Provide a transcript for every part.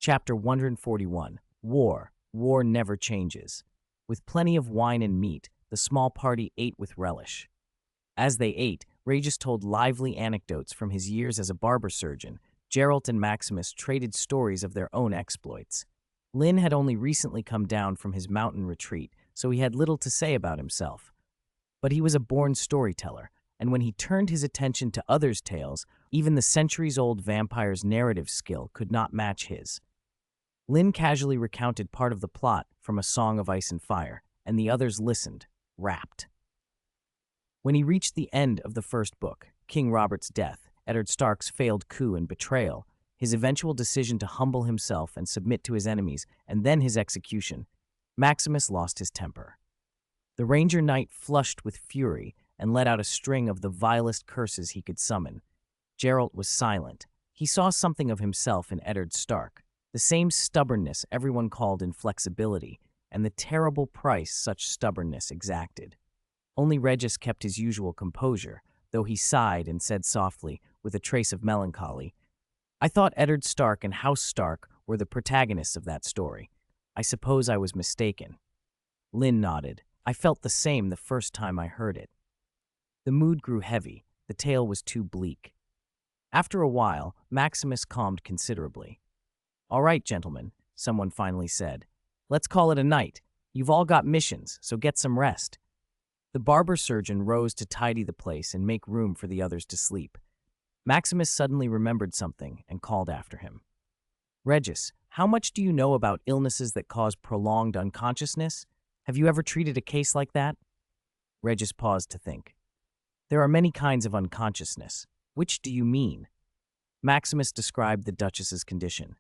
Chapter 141. War. War never changes. With plenty of wine and meat, the small party ate with relish. As they ate, Regis told lively anecdotes from his years as a barber surgeon. Geralt and Maximus traded stories of their own exploits. Linn had only recently come down from his mountain retreat, so he had little to say about himself. But he was a born storyteller, and when he turned his attention to others' tales, even the centuries-old vampire's narrative skill could not match his. Linn casually recounted part of the plot from A Song of Ice and Fire, and the others listened, rapt. When he reached the end of the first book, King Robert's death, Eddard Stark's failed coup and betrayal, his eventual decision to humble himself and submit to his enemies, and then his execution, Maximus lost his temper. The Ranger Knight flushed with fury and let out a string of the vilest curses he could summon. Geralt was silent. He saw something of himself in Eddard Stark, the same stubbornness everyone called inflexibility, and the terrible price such stubbornness exacted. Only Regis kept his usual composure, though he sighed and said softly, with a trace of melancholy, "I thought Eddard Stark and House Stark were the protagonists of that story. I suppose I was mistaken." Linn nodded. "I felt the same the first time I heard it." The mood grew heavy. The tale was too bleak. After a while, Maximus calmed considerably. "All right, gentlemen," someone finally said. "Let's call it a night. You've all got missions, so get some rest." The barber surgeon rose to tidy the place and make room for the others to sleep. Maximus suddenly remembered something and called after him. "Regis, how much do you know about illnesses that cause prolonged unconsciousness? Have you ever treated a case like that?" Regis paused to think. "There are many kinds of unconsciousness. Which do you mean?" Maximus described the Duchess's condition.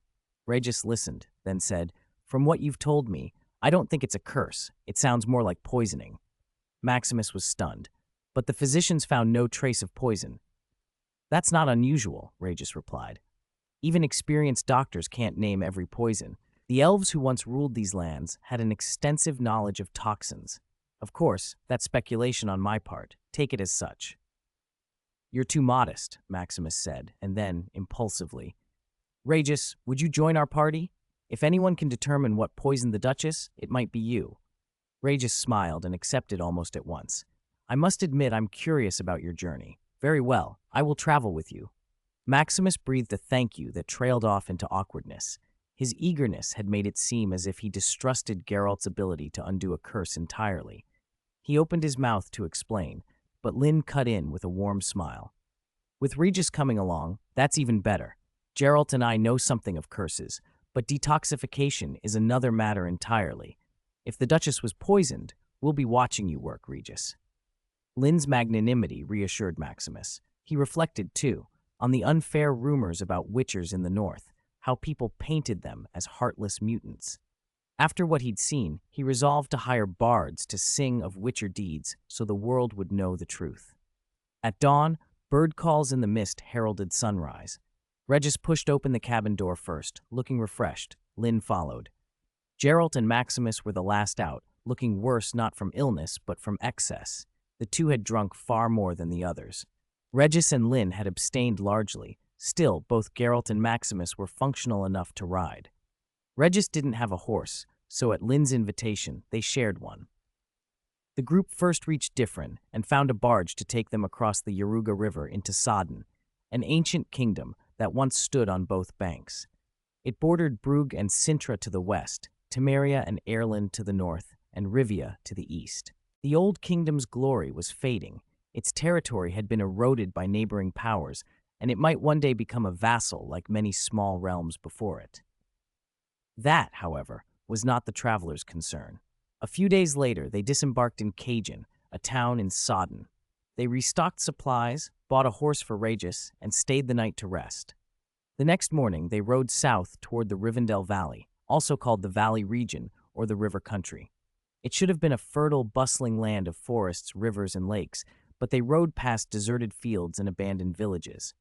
Regis listened, then said, "From what you've told me, I don't think it's a curse. It sounds more like poisoning." Maximus was stunned, but the physicians found no trace of poison. "That's not unusual," Regis replied. "Even experienced doctors can't name every poison. The elves who once ruled these lands had an extensive knowledge of toxins. Of course, that's speculation on my part. Take it as such." "You're too modest," Maximus said, and then, impulsively, "Regis, would you join our party? If anyone can determine what poisoned the Duchess, it might be you." Regis smiled and accepted almost at once. "I must admit I'm curious about your journey. Very well, I will travel with you." Maximus breathed a thank you that trailed off into awkwardness. His eagerness had made it seem as if he distrusted Geralt's ability to undo a curse entirely. He opened his mouth to explain, but Linn cut in with a warm smile. "With Regis coming along, that's even better. Geralt and I know something of curses, but detoxification is another matter entirely. If the Duchess was poisoned, we'll be watching you work, Regis." Linn's magnanimity reassured Maximus. He reflected, too, on the unfair rumors about witchers in the north, how people painted them as heartless mutants. After what he'd seen, he resolved to hire bards to sing of witcher deeds so the world would know the truth. At dawn, bird calls in the mist heralded sunrise. Regis pushed open the cabin door first, looking refreshed. Linn followed. Geralt and Maximus were the last out, looking worse not from illness but from excess. The two had drunk far more than the others. Regis and Linn had abstained largely. Still, both Geralt and Maximus were functional enough to ride. Regis didn't have a horse, so at Linn's invitation, they shared one. The group first reached Diffrin and found a barge to take them across the Yaruga River into Sodden, an ancient kingdom that once stood on both banks. It bordered Brugg and Sintra to the west, Temeria and Erlin to the north, and Rivia to the east. The old kingdom's glory was fading. Its territory had been eroded by neighboring powers, and it might one day become a vassal like many small realms before it. That, however, was not the travelers' concern. A few days later, they disembarked in Cajun, a town in Sodden. They restocked supplies, bought a horse for Regis, and stayed the night to rest. The next morning, they rode south toward the Rivendell Valley, also called the Valley Region or the River Country. It should have been a fertile, bustling land of forests, rivers, and lakes, but they rode past deserted fields and abandoned villages.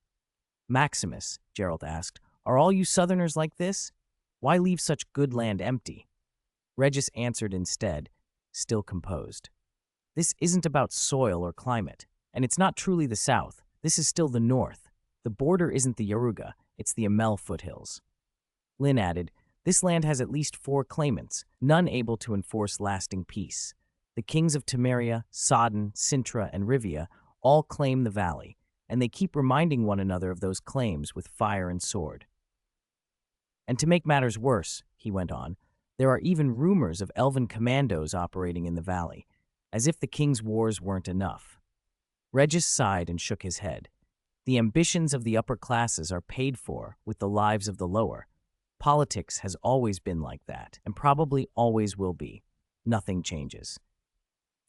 "Maximus," Geralt asked, "are all you Southerners like this? Why leave such good land empty?" Regis answered instead, still composed. "This isn't about soil or climate, and it's not truly the South. This is still the North. The border isn't the Yaruga, it's the Amel foothills." Linn added, "This land has at least 4 claimants, none able to enforce lasting peace. The kings of Temeria, Sodden, Sintra, and Rivia all claim the valley, and they keep reminding one another of those claims with fire and sword. And to make matters worse," he went on, "there are even rumors of elven commandos operating in the valley, as if the king's wars weren't enough." Regis sighed and shook his head. "The ambitions of the upper classes are paid for with the lives of the lower. Politics has always been like that, and probably always will be. Nothing changes.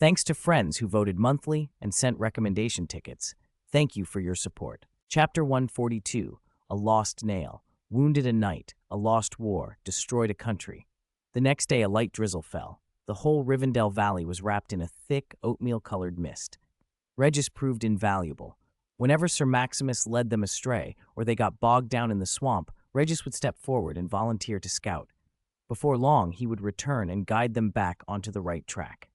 Thanks to friends who voted monthly and sent recommendation tickets. Thank you for your support." Chapter 142, A Lost Nail. Wounded a knight, a lost war, destroyed a country. The next day a light drizzle fell. The whole Rivendell Valley was wrapped in a thick, oatmeal-colored mist. Regis proved invaluable. Whenever Sir Maximus led them astray, or they got bogged down in the swamp, Regis would step forward and volunteer to scout. Before long, he would return and guide them back onto the right track.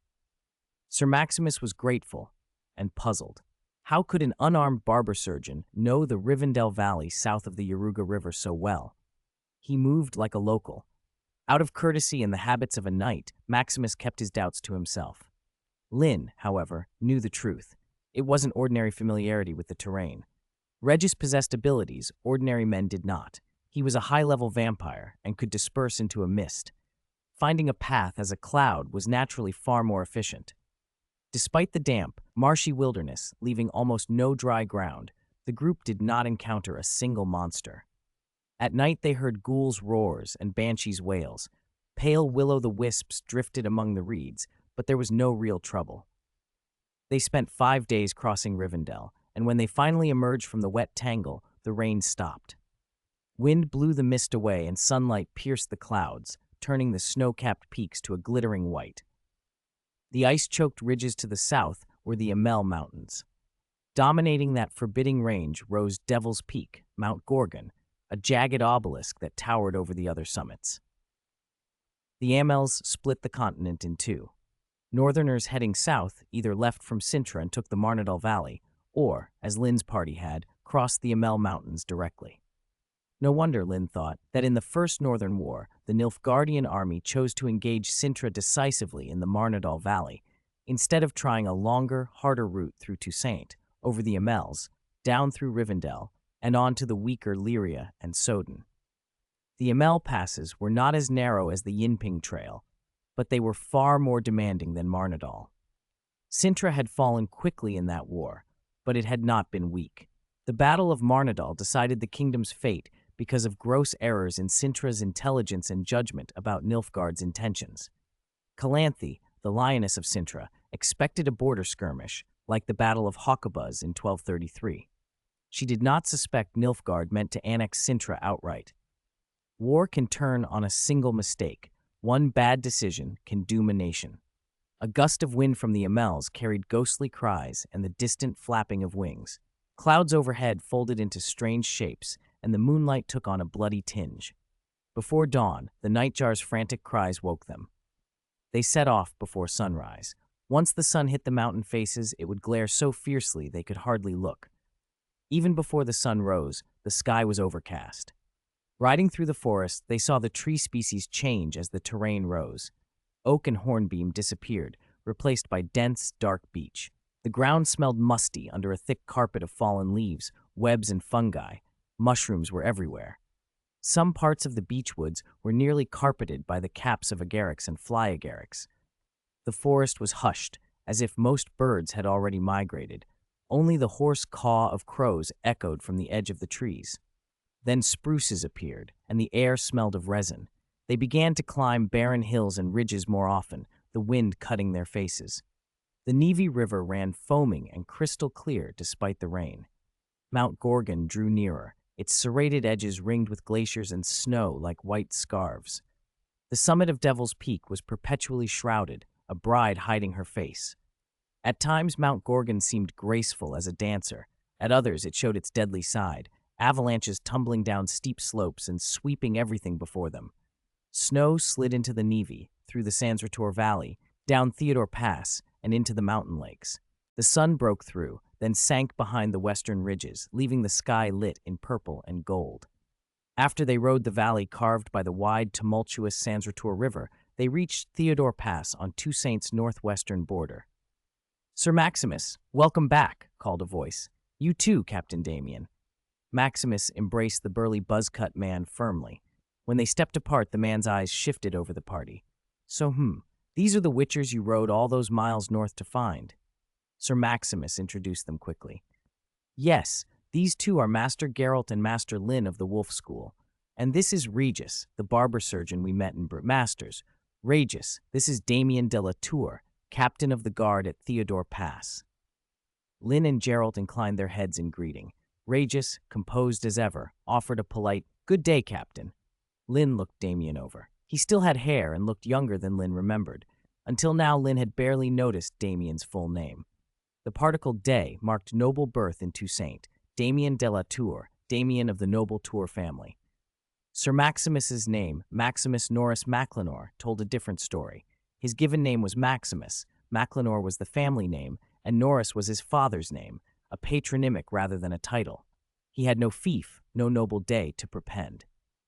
Sir Maximus was grateful and puzzled. How could an unarmed barber surgeon know the Rivendell Valley south of the Yaruga River so well? He moved like a local. Out of courtesy and the habits of a knight, Maximus kept his doubts to himself. Linn, however, knew the truth. It wasn't ordinary familiarity with the terrain. Regis possessed abilities ordinary men did not. He was a high-level vampire and could disperse into a mist. Finding a path as a cloud was naturally far more efficient. Despite the damp, marshy wilderness, leaving almost no dry ground, the group did not encounter a single monster. At night they heard ghouls' roars and banshees' wails. Pale will-o'-the-wisps drifted among the reeds, but there was no real trouble. They spent 5 days crossing Rivendell, and when they finally emerged from the wet tangle, the rain stopped. Wind blew the mist away and sunlight pierced the clouds, turning the snow-capped peaks to a glittering white. The ice-choked ridges to the south were the Amel Mountains. Dominating that forbidding range rose Devil's Peak, Mount Gorgon, a jagged obelisk that towered over the other summits. The Amels split the continent in two. Northerners heading south either left from Sintra and took the Marnadal Valley, or, as Linn's party had, crossed the Amel Mountains directly. No wonder, Linn thought, that in the First Northern War, the Nilfgaardian army chose to engage Sintra decisively in the Marnadal Valley, instead of trying a longer, harder route through Toussaint, over the Amels, down through Rivendell, and on to the weaker Lyria and Soden. The Amel passes were not as narrow as the Yinping Trail, but they were far more demanding than Marnadal. Sintra had fallen quickly in that war, but it had not been weak. The Battle of Marnadal decided the kingdom's fate because of gross errors in Sintra's intelligence and judgment about Nilfgaard's intentions. Calanthe, the lioness of Sintra, expected a border skirmish, like the Battle of Hawkabuz in 1233. She did not suspect Nilfgaard meant to annex Sintra outright. War can turn on a single mistake. One bad decision can doom a nation. A gust of wind from the Amels carried ghostly cries and the distant flapping of wings. Clouds overhead folded into strange shapes, and the moonlight took on a bloody tinge. Before dawn, the nightjar's frantic cries woke them. They set off before sunrise. Once the sun hit the mountain faces, it would glare so fiercely they could hardly look. Even before the sun rose, the sky was overcast. Riding through the forest, they saw the tree species change as the terrain rose. Oak and hornbeam disappeared, replaced by dense, dark beech. The ground smelled musty under a thick carpet of fallen leaves, webs, and fungi. Mushrooms were everywhere. Some parts of the beechwoods were nearly carpeted by the caps of agarics and fly agarics. The forest was hushed, as if most birds had already migrated. Only the hoarse caw of crows echoed from the edge of the trees. Then spruces appeared, and the air smelled of resin. They began to climb barren hills and ridges more often, the wind cutting their faces. The Nevi River ran foaming and crystal clear despite the rain. Mount Gorgon drew nearer, its serrated edges ringed with glaciers and snow like white scarves. The summit of Devil's Peak was perpetually shrouded, a bride hiding her face. At times, Mount Gorgon seemed graceful as a dancer. At others, it showed its deadly side, avalanches tumbling down steep slopes and sweeping everything before them. Snow slid into the Nevi, through the Sansritor Valley, down Theodore Pass, and into the mountain lakes. The sun broke through, then sank behind the western ridges, leaving the sky lit in purple and gold. After they rode the valley carved by the wide, tumultuous Sanzrator River, they reached Theodore Pass on Toussaint's northwestern border. "Sir Maximus, welcome back," called a voice. "You too, Captain Damien." Maximus embraced the burly buzz-cut man firmly. When they stepped apart, the man's eyes shifted over the party. "So, these are the Witchers you rode all those miles north to find." Sir Maximus introduced them quickly. "Yes, these two are Master Geralt and Master Linn of the Wolf School. And this is Regis, the barber surgeon we met in Masters. Regis, this is Damien de la Tour, captain of the guard at Theodore Pass." Linn and Geralt inclined their heads in greeting. Regis, composed as ever, offered a polite, "Good day, Captain." Linn looked Damien over. He still had hair and looked younger than Linn remembered. Until now, Linn had barely noticed Damien's full name. The particle "de" marked noble birth in Toussaint, Damien de la Tour, Damien of the noble Tour family. Sir Maximus's name, Maximus Norris Maclenor, told a different story. His given name was Maximus, Maclenor was the family name, and Norris was his father's name, a patronymic rather than a title. He had no fief, no noble day to prepend.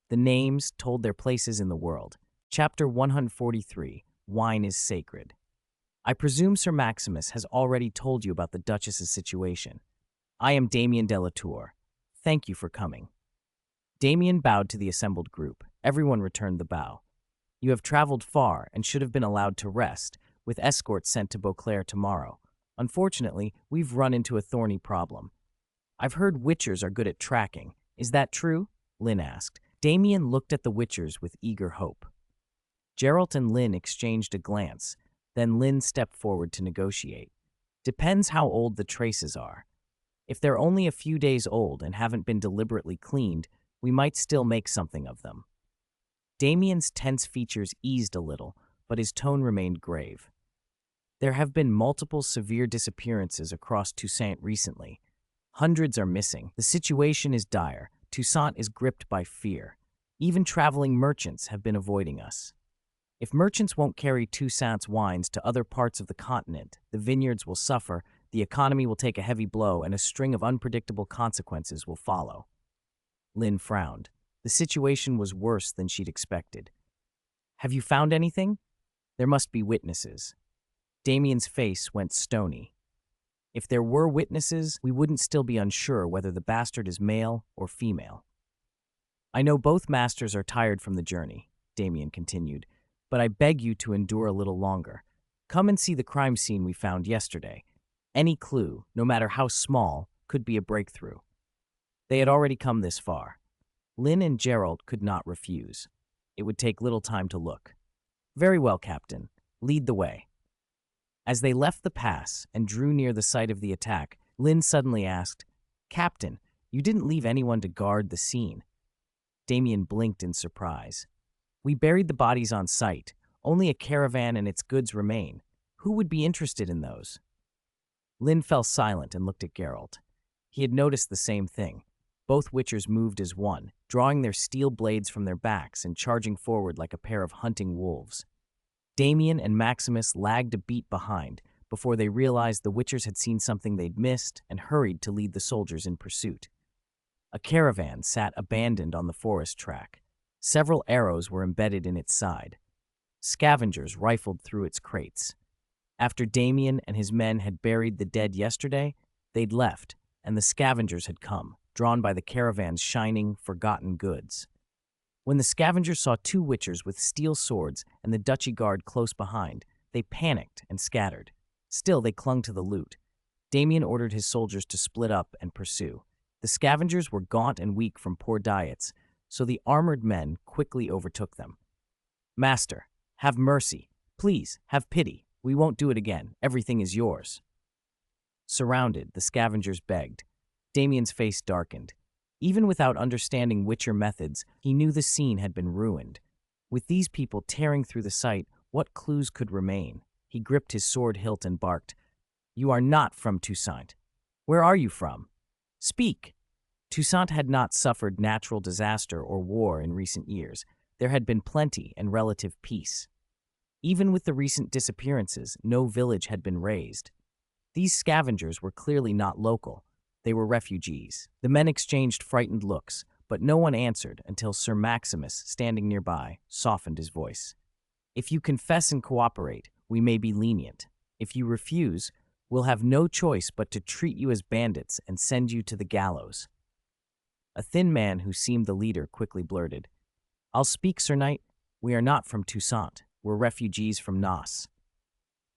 The names told their places in the world. Chapter 143, Wine is Sacred. "I presume Sir Maximus has already told you about the Duchess's situation. I am Damien de la Tour. Thank you for coming." Damien bowed to the assembled group. Everyone returned the bow. "You have traveled far and should have been allowed to rest, with escorts sent to Beauclair tomorrow. Unfortunately, we've run into a thorny problem." "I've heard Witchers are good at tracking. Is that true?" Linn asked. Damien looked at the Witchers with eager hope. Geralt and Linn exchanged a glance. Then Linn stepped forward to negotiate. "Depends how old the traces are. If they're only a few days old and haven't been deliberately cleaned, we might still make something of them." Damien's tense features eased a little, but his tone remained grave. "There have been multiple severe disappearances across Toussaint recently. Hundreds are missing. The situation is dire. Toussaint is gripped by fear. Even traveling merchants have been avoiding us. If merchants won't carry Toussaint's wines to other parts of the continent, the vineyards will suffer, the economy will take a heavy blow, and a string of unpredictable consequences will follow." Linn frowned. The situation was worse than she'd expected. "Have you found anything?" "There must be witnesses." Damien's face went stony. "If there were witnesses, we wouldn't still be unsure whether the bastard is male or female." "I know both masters are tired from the journey," Damien continued, "but I beg you to endure a little longer. Come and see the crime scene we found yesterday. Any clue, no matter how small, could be a breakthrough." They had already come this far. Linn and Geralt could not refuse. It would take little time to look. "Very well, Captain. Lead the way." As they left the pass and drew near the site of the attack, Linn suddenly asked, "Captain, you didn't leave anyone to guard the scene." Damien blinked in surprise. "We buried the bodies on site. Only a caravan and its goods remain. Who would be interested in those?" Linn fell silent and looked at Geralt. He had noticed the same thing. Both Witchers moved as one, drawing their steel blades from their backs and charging forward like a pair of hunting wolves. Damien and Maximus lagged a beat behind before they realized the Witchers had seen something they'd missed and hurried to lead the soldiers in pursuit. A caravan sat abandoned on the forest track. Several arrows were embedded in its side. Scavengers rifled through its crates. After Damien and his men had buried the dead yesterday, they'd left, and the scavengers had come, drawn by the caravan's shining, forgotten goods. When the scavengers saw two Witchers with steel swords and the duchy guard close behind, they panicked and scattered. Still, they clung to the loot. Damien ordered his soldiers to split up and pursue. The scavengers were gaunt and weak from poor diets, so the armored men quickly overtook them. "Master, have mercy. Please, have pity. We won't do it again. Everything is yours." Surrounded, the scavengers begged. Damien's face darkened. Even without understanding Witcher methods, he knew the scene had been ruined. With these people tearing through the site, what clues could remain? He gripped his sword hilt and barked, "You are not from Toussaint. Where are you from? Speak!" Toussaint had not suffered natural disaster or war in recent years. There had been plenty and relative peace. Even with the recent disappearances, no village had been razed. These scavengers were clearly not local. They were refugees. The men exchanged frightened looks, but no one answered until Sir Maximus, standing nearby, softened his voice. If you confess and cooperate, we may be lenient. If you refuse, we'll have no choice but to treat you as bandits and send you to the gallows. A thin man who seemed the leader quickly blurted, I'll speak, Sir Knight. We are not from Toussaint. We're refugees from Nos.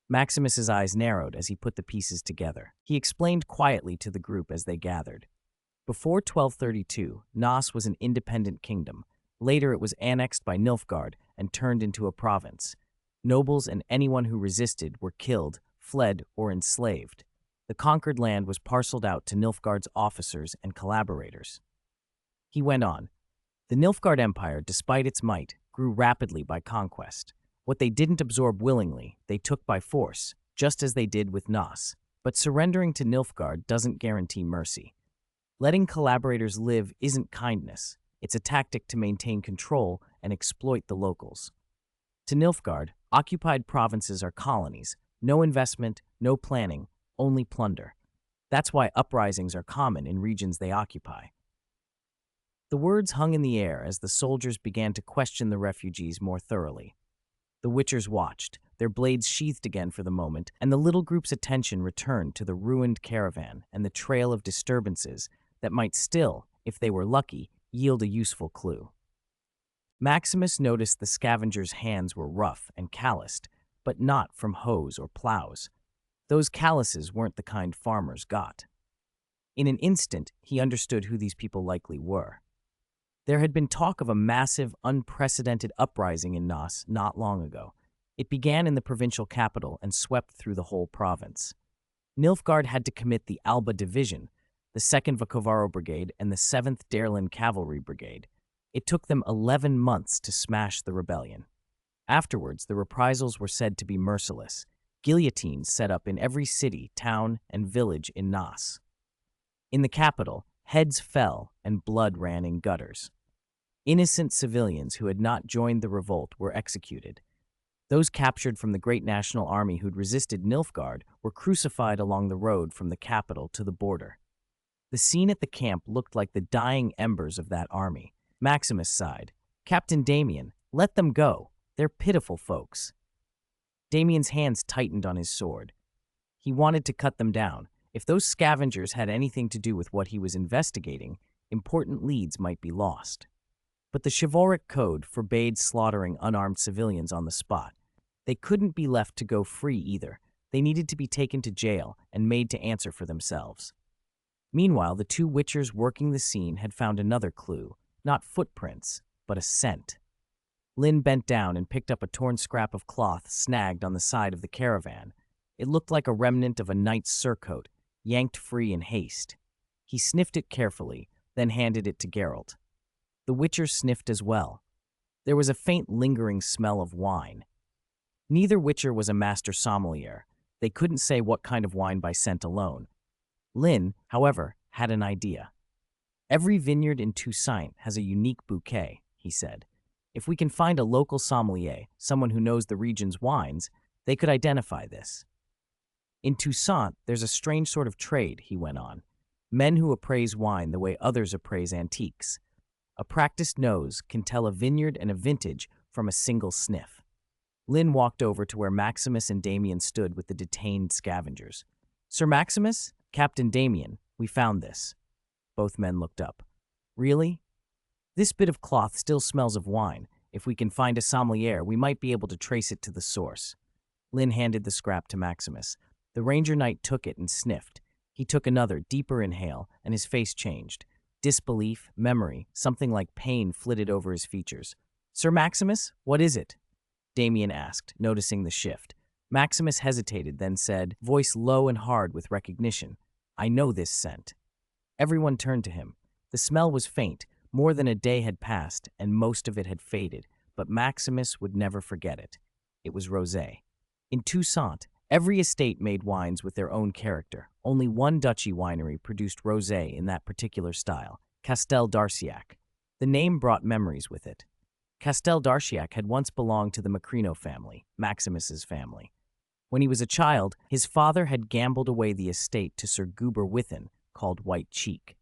Maximus's eyes narrowed as he put the pieces together. He explained quietly to the group as they gathered. Before 1232, Nos was an independent kingdom. Later it was annexed by Nilfgaard and turned into a province. Nobles and anyone who resisted were killed, fled, or enslaved. The conquered land was parceled out to Nilfgaard's officers and collaborators. He went on. The Nilfgaard Empire, despite its might, grew rapidly by conquest. What they didn't absorb willingly, they took by force, just as they did with Nos. But surrendering to Nilfgaard doesn't guarantee mercy. Letting collaborators live isn't kindness. It's a tactic to maintain control and exploit the locals. To Nilfgaard, occupied provinces are colonies. No investment, no planning, only plunder. That's why uprisings are common in regions they occupy. The words hung in the air as the soldiers began to question the refugees more thoroughly. The Witchers watched, their blades sheathed again for the moment, and the little group's attention returned to the ruined caravan and the trail of disturbances that might still, if they were lucky, yield a useful clue. Maximus noticed the scavengers' hands were rough and calloused, but not from hoes or plows. Those calluses weren't the kind farmers got. In an instant, he understood who these people likely were. There had been talk of a massive, unprecedented uprising in Nos not long ago. It began in the provincial capital and swept through the whole province. Nilfgaard had to commit the Alba Division, the 2nd Vicovaro Brigade, and the 7th Daerlin Cavalry Brigade. It took them 11 months to smash the rebellion. Afterwards, the reprisals were said to be merciless. Guillotines set up in every city, town, and village in Nos. In the capital, heads fell and blood ran in gutters. Innocent civilians who had not joined the revolt were executed. Those captured from the great national army who'd resisted Nilfgaard were crucified along the road from the capital to the border. The scene at the camp looked like the dying embers of that army. Maximus sighed. Captain Damien, let them go. They're pitiful folks. Damien's hands tightened on his sword. He wanted to cut them down. If those scavengers had anything to do with what he was investigating, important leads might be lost. But the chivalric code forbade slaughtering unarmed civilians on the spot. They couldn't be left to go free either. They needed to be taken to jail and made to answer for themselves. Meanwhile, the two Witchers working the scene had found another clue, not footprints, but a scent. Linn bent down and picked up a torn scrap of cloth snagged on the side of the caravan. It looked like a remnant of a knight's surcoat, yanked free in haste. He sniffed it carefully, then handed it to Geralt. The Witcher sniffed as well. There was a faint lingering smell of wine. Neither Witcher was a master sommelier. They couldn't say what kind of wine by scent alone. Linn, however, had an idea. Every vineyard in Toussaint has a unique bouquet, he said. If we can find a local sommelier, someone who knows the region's wines, they could identify this. In Toussaint, there's a strange sort of trade, he went on. Men who appraise wine the way others appraise antiques. A practiced nose can tell a vineyard and a vintage from a single sniff. Linn walked over to where Maximus and Damien stood with the detained scavengers. Sir Maximus, Captain Damien, we found this. Both men looked up. Really? This bit of cloth still smells of wine. If we can find a sommelier, we might be able to trace it to the source. Linn handed the scrap to Maximus. The Ranger Knight took it and sniffed. He took another, deeper inhale, and his face changed. Disbelief, memory, something like pain flitted over his features. Sir Maximus, what is it? Damien asked, noticing the shift. Maximus hesitated, then said, voice low and hard with recognition, I know this scent. Everyone turned to him. The smell was faint. More than a day had passed, and most of it had faded, but Maximus would never forget it. It was rosé. In Toussaint, every estate made wines with their own character. Only one duchy winery produced rosé in that particular style, Castel d'Arciac. The name brought memories with it. Castel d'Arciac had once belonged to the Macrino family, Maximus's family. When he was a child, his father had gambled away the estate to Sir Guber Within, called White Cheek.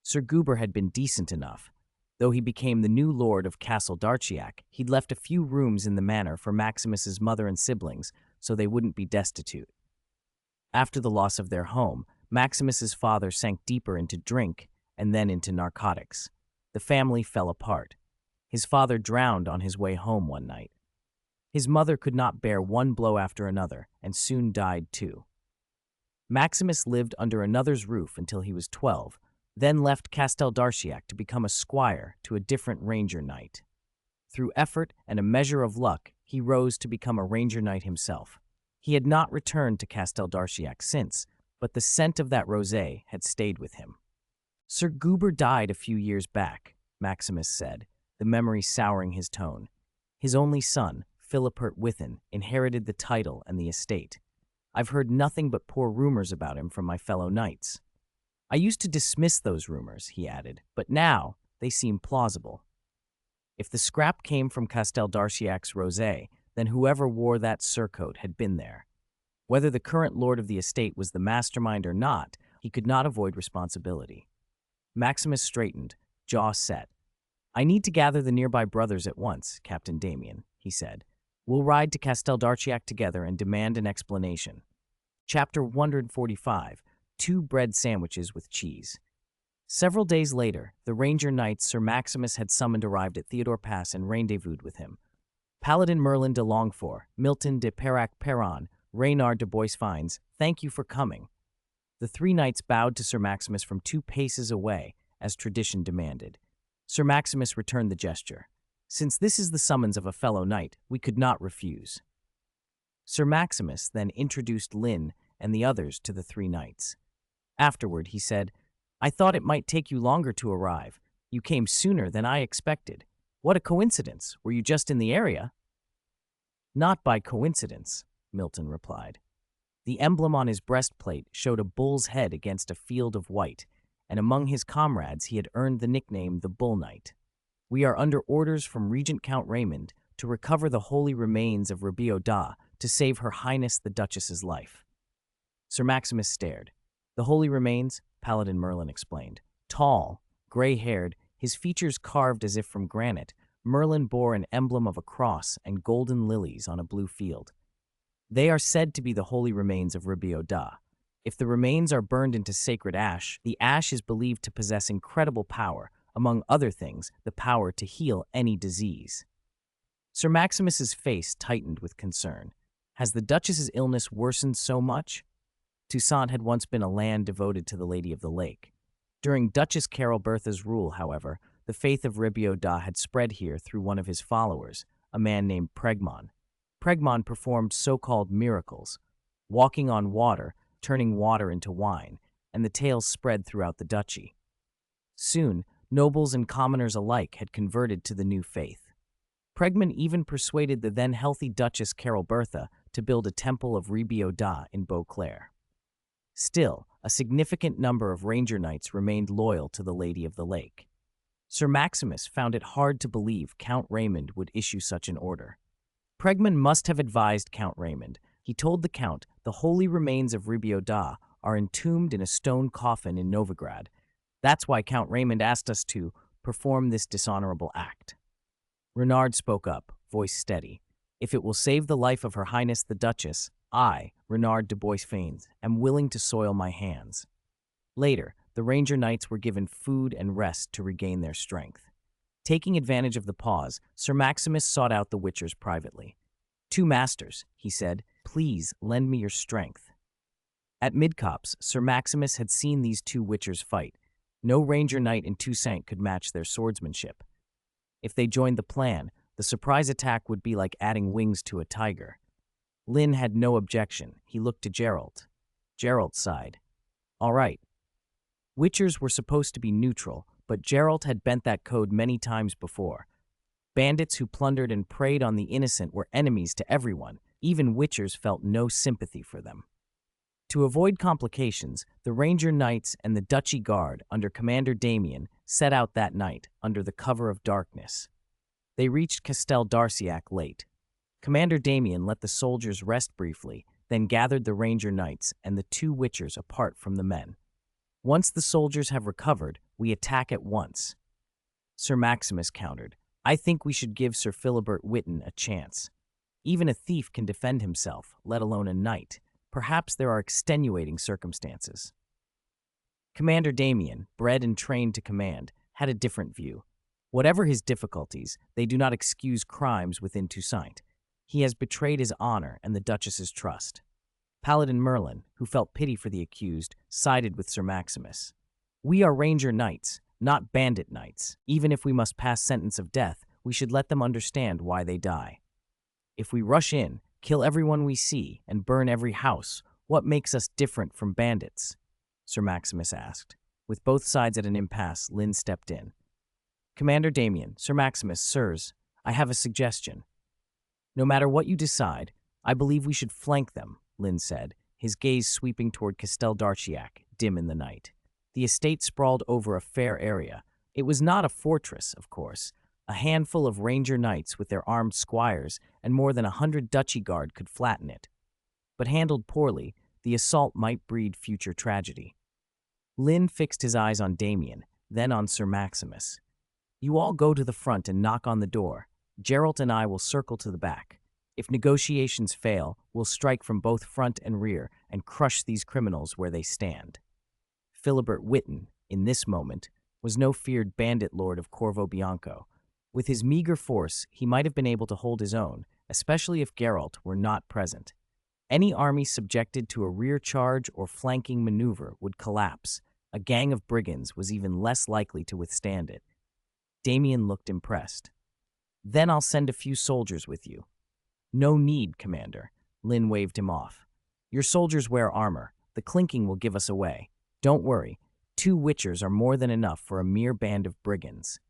Sir Guber had been decent enough, Though he became the new lord of Castle Darchiac, he'd left a few rooms in the manor for Maximus's mother and siblings so they wouldn't be destitute. After the loss of their home, Maximus's father sank deeper into drink and then into narcotics. The family fell apart. His father drowned on his way home one night. His mother could not bear one blow after another and soon died too. Maximus lived under another's roof until he was 12, then left Castel Darchiac to become a squire to a different ranger knight. Through effort and a measure of luck, he rose to become a ranger knight himself. He had not returned to Castel Darchiac since, but the scent of that rosé had stayed with him. Sir Guber died a few years back, Maximus said, the memory souring his tone. His only son, Philipert Withen, inherited the title and the estate. I've heard nothing but poor rumors about him from my fellow knights. I used to dismiss those rumors, he added, but now they seem plausible. If the scrap came from Castel Darchiac's rosé, then whoever wore that surcoat had been there. Whether the current lord of the estate was the mastermind or not, he could not avoid responsibility. Maximus straightened, jaw set. I need to gather the nearby brothers at once, Captain Damien, he said. We'll ride to Castel Darchiac together and demand an explanation. Chapter 145, 2 bread sandwiches with cheese. Several days later, the ranger knights Sir Maximus had summoned arrived at Theodore Pass and rendezvoused with him. Paladin Merlin de Longfort, Milton de Perrac-Perron, Reynard de Boisfines, thank you for coming. The 3 knights bowed to Sir Maximus from 2 paces away, as tradition demanded. Sir Maximus returned the gesture. Since this is the summons of a fellow knight, we could not refuse. Sir Maximus then introduced Linn and the others to the 3 knights. Afterward, he said, I thought it might take you longer to arrive. You came sooner than I expected. What a coincidence. Were you just in the area? Not by coincidence, Milton replied. The emblem on his breastplate showed a bull's head against a field of white, and among his comrades he had earned the nickname the Bull Knight. We are under orders from Regent Count Raymond to recover the holy remains of Rebio Da to save Her Highness the Duchess's life. Sir Maximus stared. The holy remains, Paladin Merlin explained. Tall, gray-haired, his features carved as if from granite, Merlin bore an emblem of a cross and golden lilies on a blue field. They are said to be the holy remains of Rebio Da. If the remains are burned into sacred ash, the ash is believed to possess incredible power, among other things, the power to heal any disease. Sir Maximus's face tightened with concern. Has the Duchess's illness worsened so much? Toussaint had once been a land devoted to the Lady of the Lake. During Duchess Carol Bertha's rule, however, the faith of Rebio Da had spread here through one of his followers, a man named Pregmon. Pregmon performed so-called miracles, walking on water, turning water into wine, and the tale spread throughout the duchy. Soon, nobles and commoners alike had converted to the new faith. Pregmon even persuaded the then healthy Duchess Carol Bertha to build a temple of Rebio Da in Beauclair. Still, a significant number of ranger knights remained loyal to the Lady of the Lake. Sir Maximus found it hard to believe Count Raymond would issue such an order. Pregmon must have advised Count Raymond. He told the Count the holy remains of Rebio Da are entombed in a stone coffin in Novigrad. That's why Count Raymond asked us to perform this dishonorable act. Renard spoke up, voice steady. If it will save the life of Her Highness the Duchess, I, Renard de Boisfines, am willing to soil my hands. Later, the ranger knights were given food and rest to regain their strength. Taking advantage of the pause, Sir Maximus sought out the witchers privately. 2 masters, he said, please lend me your strength. At Midcopse, Sir Maximus had seen these 2 witchers fight. No ranger knight in Toussaint could match their swordsmanship. If they joined the plan, the surprise attack would be like adding wings to a tiger. Linn had no objection. He looked to Geralt. Geralt sighed. All right. Witchers were supposed to be neutral, but Geralt had bent that code many times before. Bandits who plundered and preyed on the innocent were enemies to everyone. Even witchers felt no sympathy for them. To avoid complications, the Ranger Knights and the Duchy Guard, under Commander Damien, set out that night under the cover of darkness. They reached Castel Darchiac late. Commander Damien let the soldiers rest briefly, then gathered the Ranger Knights and the 2 witchers apart from the men. Once the soldiers have recovered, we attack at once. Sir Maximus countered. I think we should give Sir Philibert Whitton a chance. Even a thief can defend himself, let alone a knight. Perhaps there are extenuating circumstances. Commander Damien, bred and trained to command, had a different view. Whatever his difficulties, they do not excuse crimes within Toussaint. He has betrayed his honor and the Duchess's trust. Paladin Merlin, who felt pity for the accused, sided with Sir Maximus. We are ranger knights, not bandit knights. Even if we must pass sentence of death, we should let them understand why they die. If we rush in, kill everyone we see, and burn every house, what makes us different from bandits? Sir Maximus asked. With both sides at an impasse, Linn stepped in. Commander Damien, Sir Maximus, sirs, I have a suggestion. No matter what you decide, I believe we should flank them, Linn said, his gaze sweeping toward Castel d'Archiac, dim in the night. The estate sprawled over a fair area. It was not a fortress, of course. A handful of ranger knights with their armed squires and more than 100 duchy guard could flatten it. But handled poorly, the assault might breed future tragedy. Linn fixed his eyes on Damien, then on Sir Maximus. You all go to the front and knock on the door. Geralt and I will circle to the back. If negotiations fail, we'll strike from both front and rear and crush these criminals where they stand. Philibert Whitton, in this moment, was no feared bandit lord of Corvo Bianco. With his meager force, he might have been able to hold his own, especially if Geralt were not present. Any army subjected to a rear charge or flanking maneuver would collapse. A gang of brigands was even less likely to withstand it. Damien looked impressed. Then I'll send a few soldiers with you. No need, Commander. Linn waved him off. Your soldiers wear armor. The clinking will give us away. Don't worry. 2 witchers are more than enough for a mere band of brigands.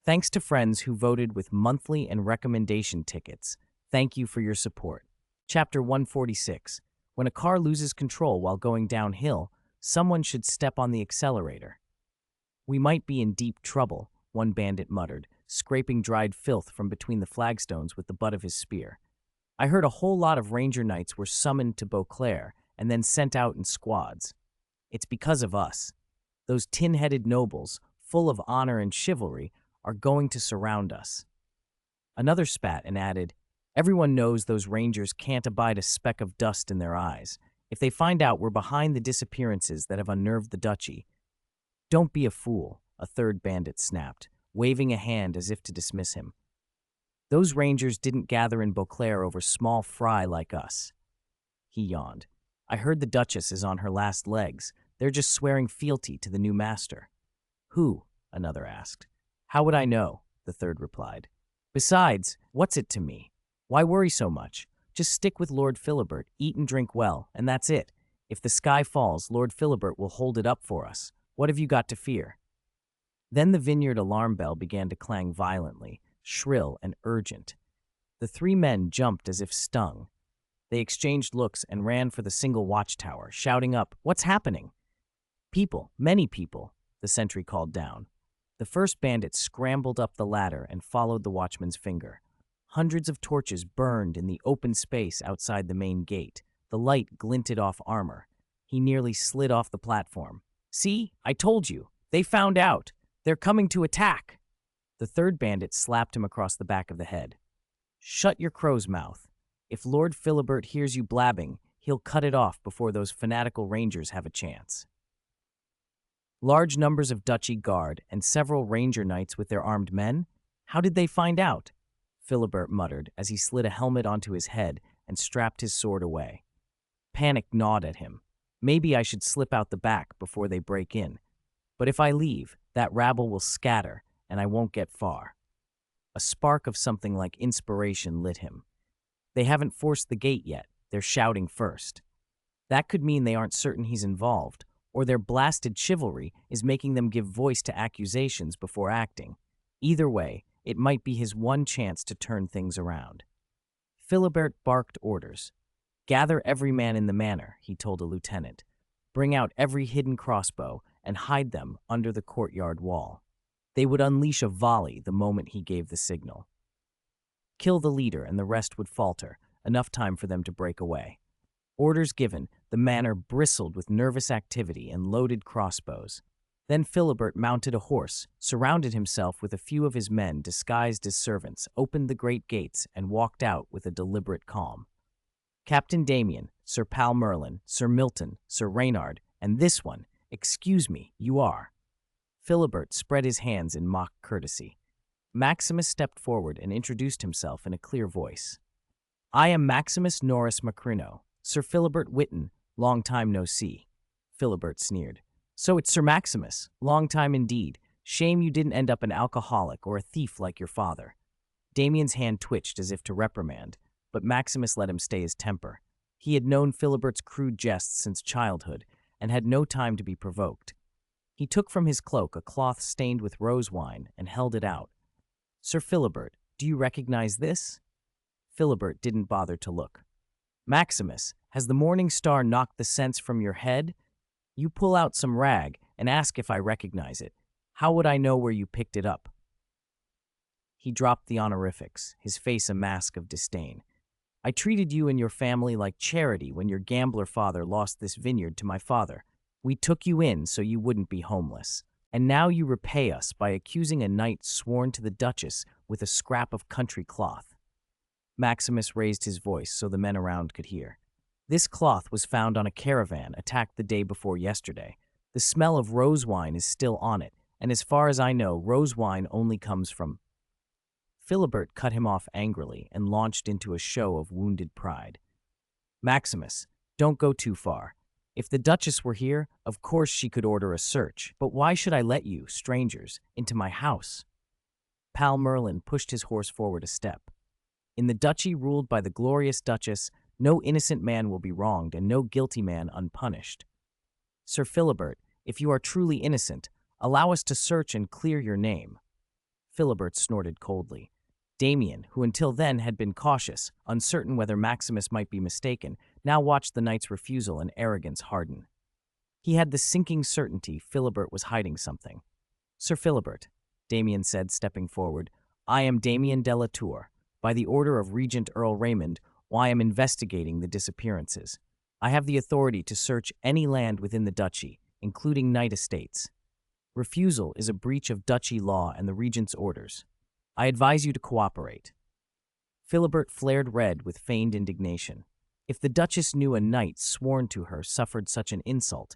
Thanks to friends who voted with monthly and recommendation tickets. Thank you for your support. Chapter 146. When a car loses control while going downhill, someone should step on the accelerator. We might be in deep trouble, one bandit muttered, scraping dried filth from between the flagstones with the butt of his spear. I heard a whole lot of ranger knights were summoned to Beauclair and then sent out in squads. It's because of us. Those tin-headed nobles, full of honor and chivalry, are going to surround us. Another spat and added, everyone knows those rangers can't abide a speck of dust in their eyes. If they find out we're behind the disappearances that have unnerved the duchy. Don't be a fool, a third bandit snapped, waving a hand as if to dismiss him. Those rangers didn't gather in Beauclair over small fry like us. He yawned. I heard the Duchess is on her last legs. They're just swearing fealty to the new master. Who? Another asked. How would I know? The third replied. Besides, what's it to me? Why worry so much? Just stick with Lord Philibert, eat and drink well, and that's it. If the sky falls, Lord Philibert will hold it up for us. What have you got to fear? Then the vineyard alarm bell began to clang violently, shrill and urgent. The 3 men jumped as if stung. They exchanged looks and ran for the single watchtower, shouting up, What's happening? People, many people, the sentry called down. The first bandit scrambled up the ladder and followed the watchman's finger. Hundreds of torches burned in the open space outside the main gate. The light glinted off armor. He nearly slid off the platform. See, I told you. They found out. They're coming to attack. The third bandit slapped him across the back of the head. Shut your crow's mouth. If Lord Philibert hears you blabbing, he'll cut it off before those fanatical rangers have a chance. Large numbers of duchy guard and several ranger knights with their armed men? How did they find out? Philibert muttered as he slid a helmet onto his head and strapped his sword away. Panic gnawed at him. Maybe I should slip out the back before they break in. But if I leave, that rabble will scatter, and I won't get far. A spark of something like inspiration lit him. They haven't forced the gate yet. They're shouting first. That could mean they aren't certain he's involved, or their blasted chivalry is making them give voice to accusations before acting. Either way, it might be his one chance to turn things around. Philibert barked orders. Gather every man in the manor, he told a lieutenant. Bring out every hidden crossbow and hide them under the courtyard wall. They would unleash a volley the moment he gave the signal. Kill the leader and the rest would falter, enough time for them to break away. Orders given, the manor bristled with nervous activity and loaded crossbows. Then Philibert mounted a horse, surrounded himself with a few of his men disguised as servants, opened the great gates, and walked out with a deliberate calm. Captain Damien, Sir Pal Merlin, Sir Milton, Sir Reynard, and this one, excuse me, you are. Philibert spread his hands in mock courtesy. Maximus stepped forward and introduced himself in a clear voice. I am Maximus Norris Macrino, Sir Philibert Whitton, long time no see. Philibert sneered. So it's Sir Maximus, long time indeed. Shame you didn't end up an alcoholic or a thief like your father. Damien's hand twitched as if to reprimand, but Maximus let him stay his temper. He had known Philibert's crude jests since childhood and had no time to be provoked. He took from his cloak a cloth stained with rose wine and held it out. Sir Philibert, do you recognize this? Philibert didn't bother to look. Maximus, has the morning star knocked the sense from your head? You pull out some rag and ask if I recognize it. How would I know where you picked it up? He dropped the honorifics, his face a mask of disdain. I treated you and your family like charity when your gambler father lost this vineyard to my father. We took you in so you wouldn't be homeless. And now you repay us by accusing a knight sworn to the Duchess with a scrap of country cloth. Maximus raised his voice so the men around could hear. This cloth was found on a caravan attacked the day before yesterday. The smell of rose wine is still on it, and as far as I know, rose wine only comes from... Philibert cut him off angrily and launched into a show of wounded pride. Maximus, don't go too far. If the Duchess were here, of course she could order a search, but why should I let you, strangers, into my house? Pal Merlin pushed his horse forward a step. In the duchy ruled by the glorious Duchess, no innocent man will be wronged and no guilty man unpunished. Sir Philibert, if you are truly innocent, allow us to search and clear your name. Philibert snorted coldly. Damien, who until then had been cautious, uncertain whether Maximus might be mistaken, now watched the knight's refusal and arrogance harden. He had the sinking certainty Philibert was hiding something. Sir Philibert, Damien said, stepping forward, I am Damien de la Tour. By the order of Regent Earl Raymond, I am investigating the disappearances. I have the authority to search any land within the duchy, including knight estates. Refusal is a breach of duchy law and the regent's orders. I advise you to cooperate. Philibert flared red with feigned indignation. If the Duchess knew a knight sworn to her suffered such an insult,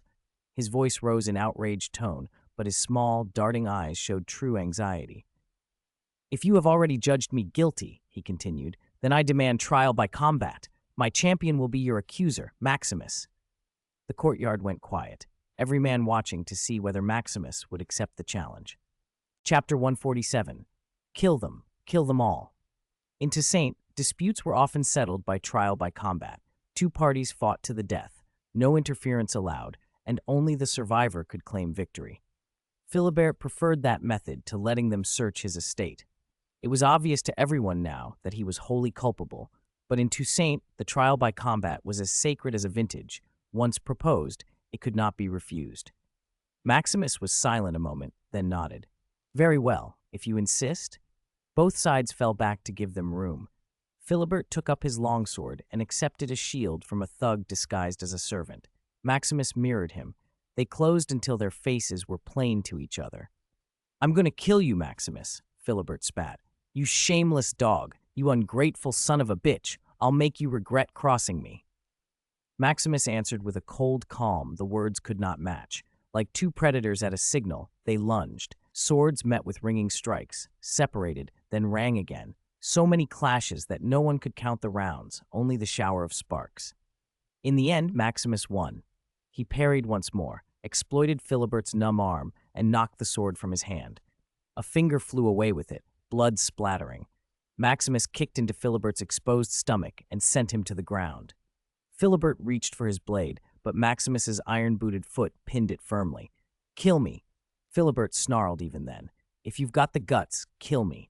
his voice rose in outraged tone, but his small, darting eyes showed true anxiety. If you have already judged me guilty, he continued, then I demand trial by combat. My champion will be your accuser, Maximus. The courtyard went quiet, every man watching to see whether Maximus would accept the challenge. Chapter 147. Kill them all. In Toussaint, disputes were often settled by trial by combat. Two parties fought to the death, no interference allowed, and only the survivor could claim victory. Philibert preferred that method to letting them search his estate. It was obvious to everyone now that he was wholly culpable, but in Toussaint, the trial by combat was as sacred as a vintage. Once proposed, it could not be refused. Maximus was silent a moment, then nodded. Very well, if you insist. Both sides fell back to give them room. Philibert took up his longsword and accepted a shield from a thug disguised as a servant. Maximus mirrored him. They closed until their faces were plain to each other. I'm going to kill you, Maximus, Philibert spat. You shameless dog, you ungrateful son of a bitch. I'll make you regret crossing me. Maximus answered with a cold calm the words could not match. Like two predators at a signal, they lunged. Swords met with ringing strikes, separated, then rang again. So many clashes that no one could count the rounds, only the shower of sparks. In the end, Maximus won. He parried once more, exploited Philibert's numb arm, and knocked the sword from his hand. A finger flew away with it, blood splattering. Maximus kicked into Philibert's exposed stomach and sent him to the ground. Philibert reached for his blade, but Maximus's iron-booted foot pinned it firmly. Kill me. Philibert snarled even then. If you've got the guts, kill me.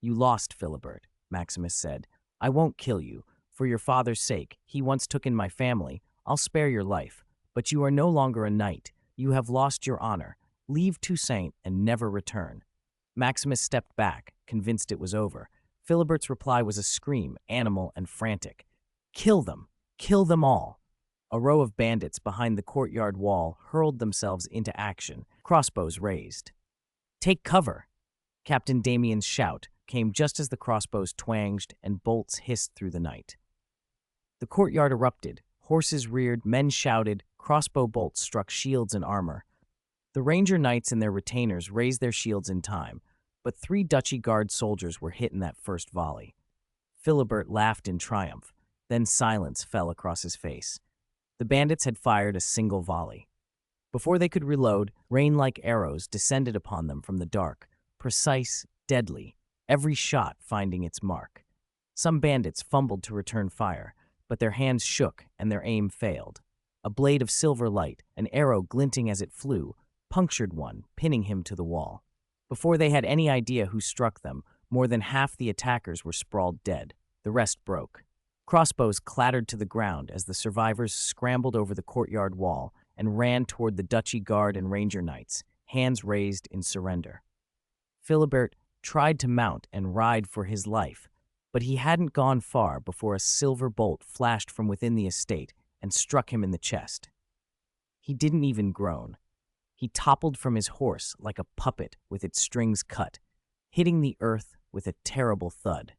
You lost, Philibert, Maximus said. I won't kill you. For your father's sake, he once took in my family. I'll spare your life. But you are no longer a knight. You have lost your honor. Leave Toussaint and never return. Maximus stepped back, convinced it was over. Philibert's reply was a scream, animal and frantic. Kill them! Kill them all! A row of bandits behind the courtyard wall hurled themselves into action, crossbows raised. "Take cover!" Captain Damien's shout came just as the crossbows twanged and bolts hissed through the night. The courtyard erupted, horses reared, men shouted, crossbow bolts struck shields and armor. The ranger knights and their retainers raised their shields in time, but 3 Duchy Guard soldiers were hit in that first volley. Philibert laughed in triumph, then silence fell across his face. The bandits had fired a single volley. Before they could reload, rain-like arrows descended upon them from the dark, precise, deadly, every shot finding its mark. Some bandits fumbled to return fire, but their hands shook and their aim failed. A blade of silver light, an arrow glinting as it flew, punctured one, pinning him to the wall. Before they had any idea who struck them, more than half the attackers were sprawled dead. The rest broke. Crossbows clattered to the ground as the survivors scrambled over the courtyard wall and ran toward the Duchy Guard and Ranger Knights, hands raised in surrender. Philibert tried to mount and ride for his life, but he hadn't gone far before a silver bolt flashed from within the estate and struck him in the chest. He didn't even groan. He toppled from his horse like a puppet with its strings cut, hitting the earth with a terrible thud.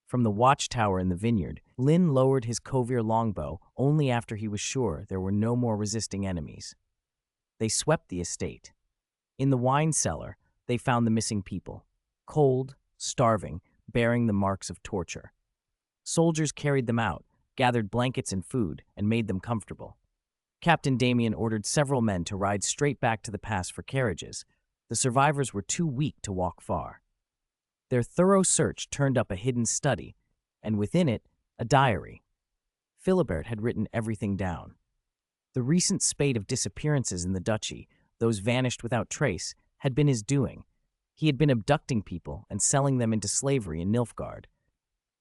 From the watchtower in the vineyard, Linn lowered his Kovir longbow only after he was sure there were no more resisting enemies. They swept the estate. In the wine cellar, they found the missing people, cold, starving, bearing the marks of torture. Soldiers carried them out, gathered blankets and food, and made them comfortable. Captain Damien ordered several men to ride straight back to the pass for carriages. The survivors were too weak to walk far. Their thorough search turned up a hidden study, and within it, a diary. Philibert had written everything down. The recent spate of disappearances in the duchy, those vanished without trace, had been his doing. He had been abducting people and selling them into slavery in Nilfgaard.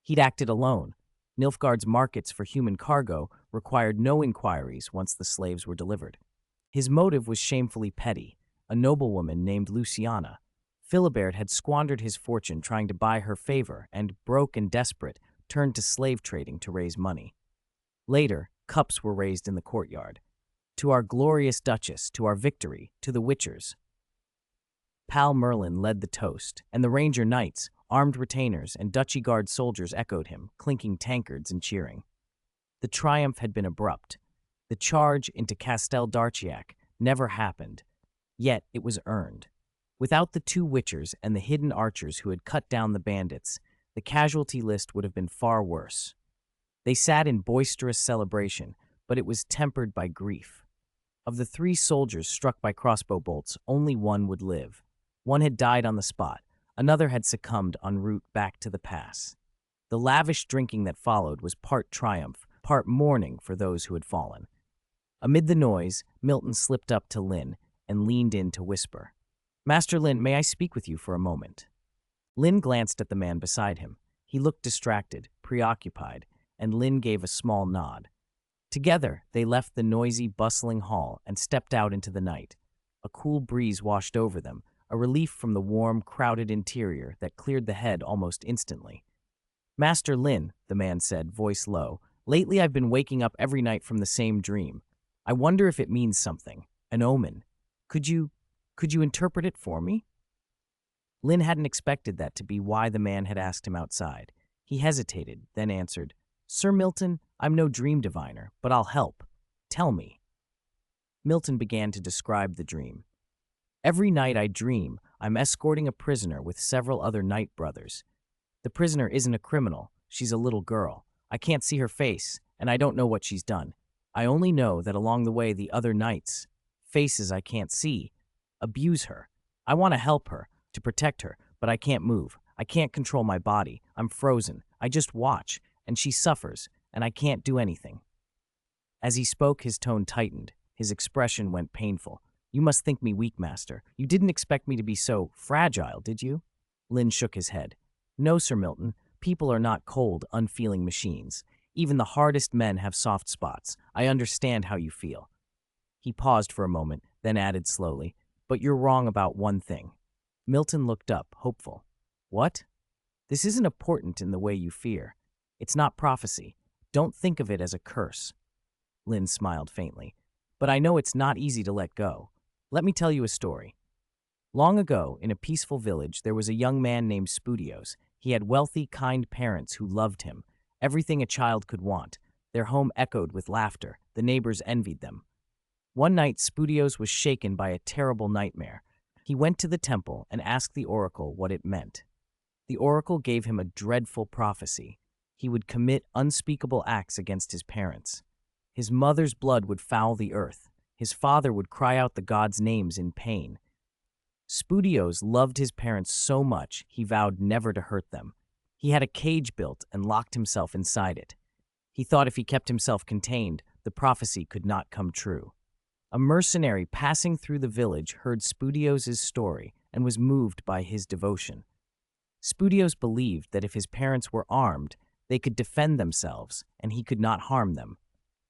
He'd acted alone. Nilfgaard's markets for human cargo required no inquiries once the slaves were delivered. His motive was shamefully petty. A noblewoman named Luciana. Philibert had squandered his fortune trying to buy her favor and, broke and desperate, turned to slave trading to raise money. Later, cups were raised in the courtyard. To our glorious Duchess, to our victory, to the Witchers. Pal Merlin led the toast, and the Ranger Knights, armed retainers, and Duchy Guard soldiers echoed him, clinking tankards and cheering. The triumph had been abrupt. The charge into Castel d'Archiac never happened, yet it was earned. Without the 2 Witchers and the hidden archers who had cut down the bandits, the casualty list would have been far worse. They sat in boisterous celebration, but it was tempered by grief. Of the 3 soldiers struck by crossbow bolts, only one would live. One had died on the spot. Another had succumbed en route back to the pass. The lavish drinking that followed was part triumph, part mourning for those who had fallen. Amid the noise, Milton slipped up to Linn and leaned in to whisper, "Master Linn, may I speak with you for a moment?" Linn glanced at the man beside him. He looked distracted, preoccupied, and Linn gave a small nod. Together, they left the noisy, bustling hall and stepped out into the night. A cool breeze washed over them, a relief from the warm, crowded interior that cleared the head almost instantly. "Master Linn," the man said, voice low, "lately I've been waking up every night from the same dream. I wonder if it means something, an omen. Could you interpret it for me?" Linn hadn't expected that to be why the man had asked him outside. He hesitated, then answered, "Sir Milton, I'm no dream diviner, but I'll help. Tell me." Milton began to describe the dream. "Every night I dream I'm escorting a prisoner with several other knight brothers. The prisoner isn't a criminal, she's a little girl. I can't see her face, and I don't know what she's done. I only know that along the way the other knights, faces I can't see, abuse her. I want to help her, to protect her, but I can't move. I can't control my body. I'm frozen. I just watch, and she suffers, and I can't do anything." As he spoke, his tone tightened. His expression went painful. "You must think me weak, master. You didn't expect me to be so fragile, did you?" Linn shook his head. "No, Sir Milton. People are not cold, unfeeling machines. Even the hardest men have soft spots. I understand how you feel." He paused for a moment, then added slowly, "But you're wrong about one thing." Milton looked up, hopeful. "What?" "This isn't important in the way you fear. It's not prophecy. Don't think of it as a curse." Linn smiled faintly. "But I know it's not easy to let go. Let me tell you a story. Long ago, in a peaceful village, there was a young man named Spudios. He had wealthy, kind parents who loved him. Everything a child could want. Their home echoed with laughter. The neighbors envied them. One night, Spudios was shaken by a terrible nightmare. He went to the temple and asked the oracle what it meant. The oracle gave him a dreadful prophecy. He would commit unspeakable acts against his parents. His mother's blood would foul the earth. His father would cry out the gods' names in pain. Spudios loved his parents so much he vowed never to hurt them. He had a cage built and locked himself inside it. He thought if he kept himself contained, the prophecy could not come true. A mercenary passing through the village heard Spudios' story and was moved by his devotion. Spudios believed that if his parents were armed, they could defend themselves and he could not harm them.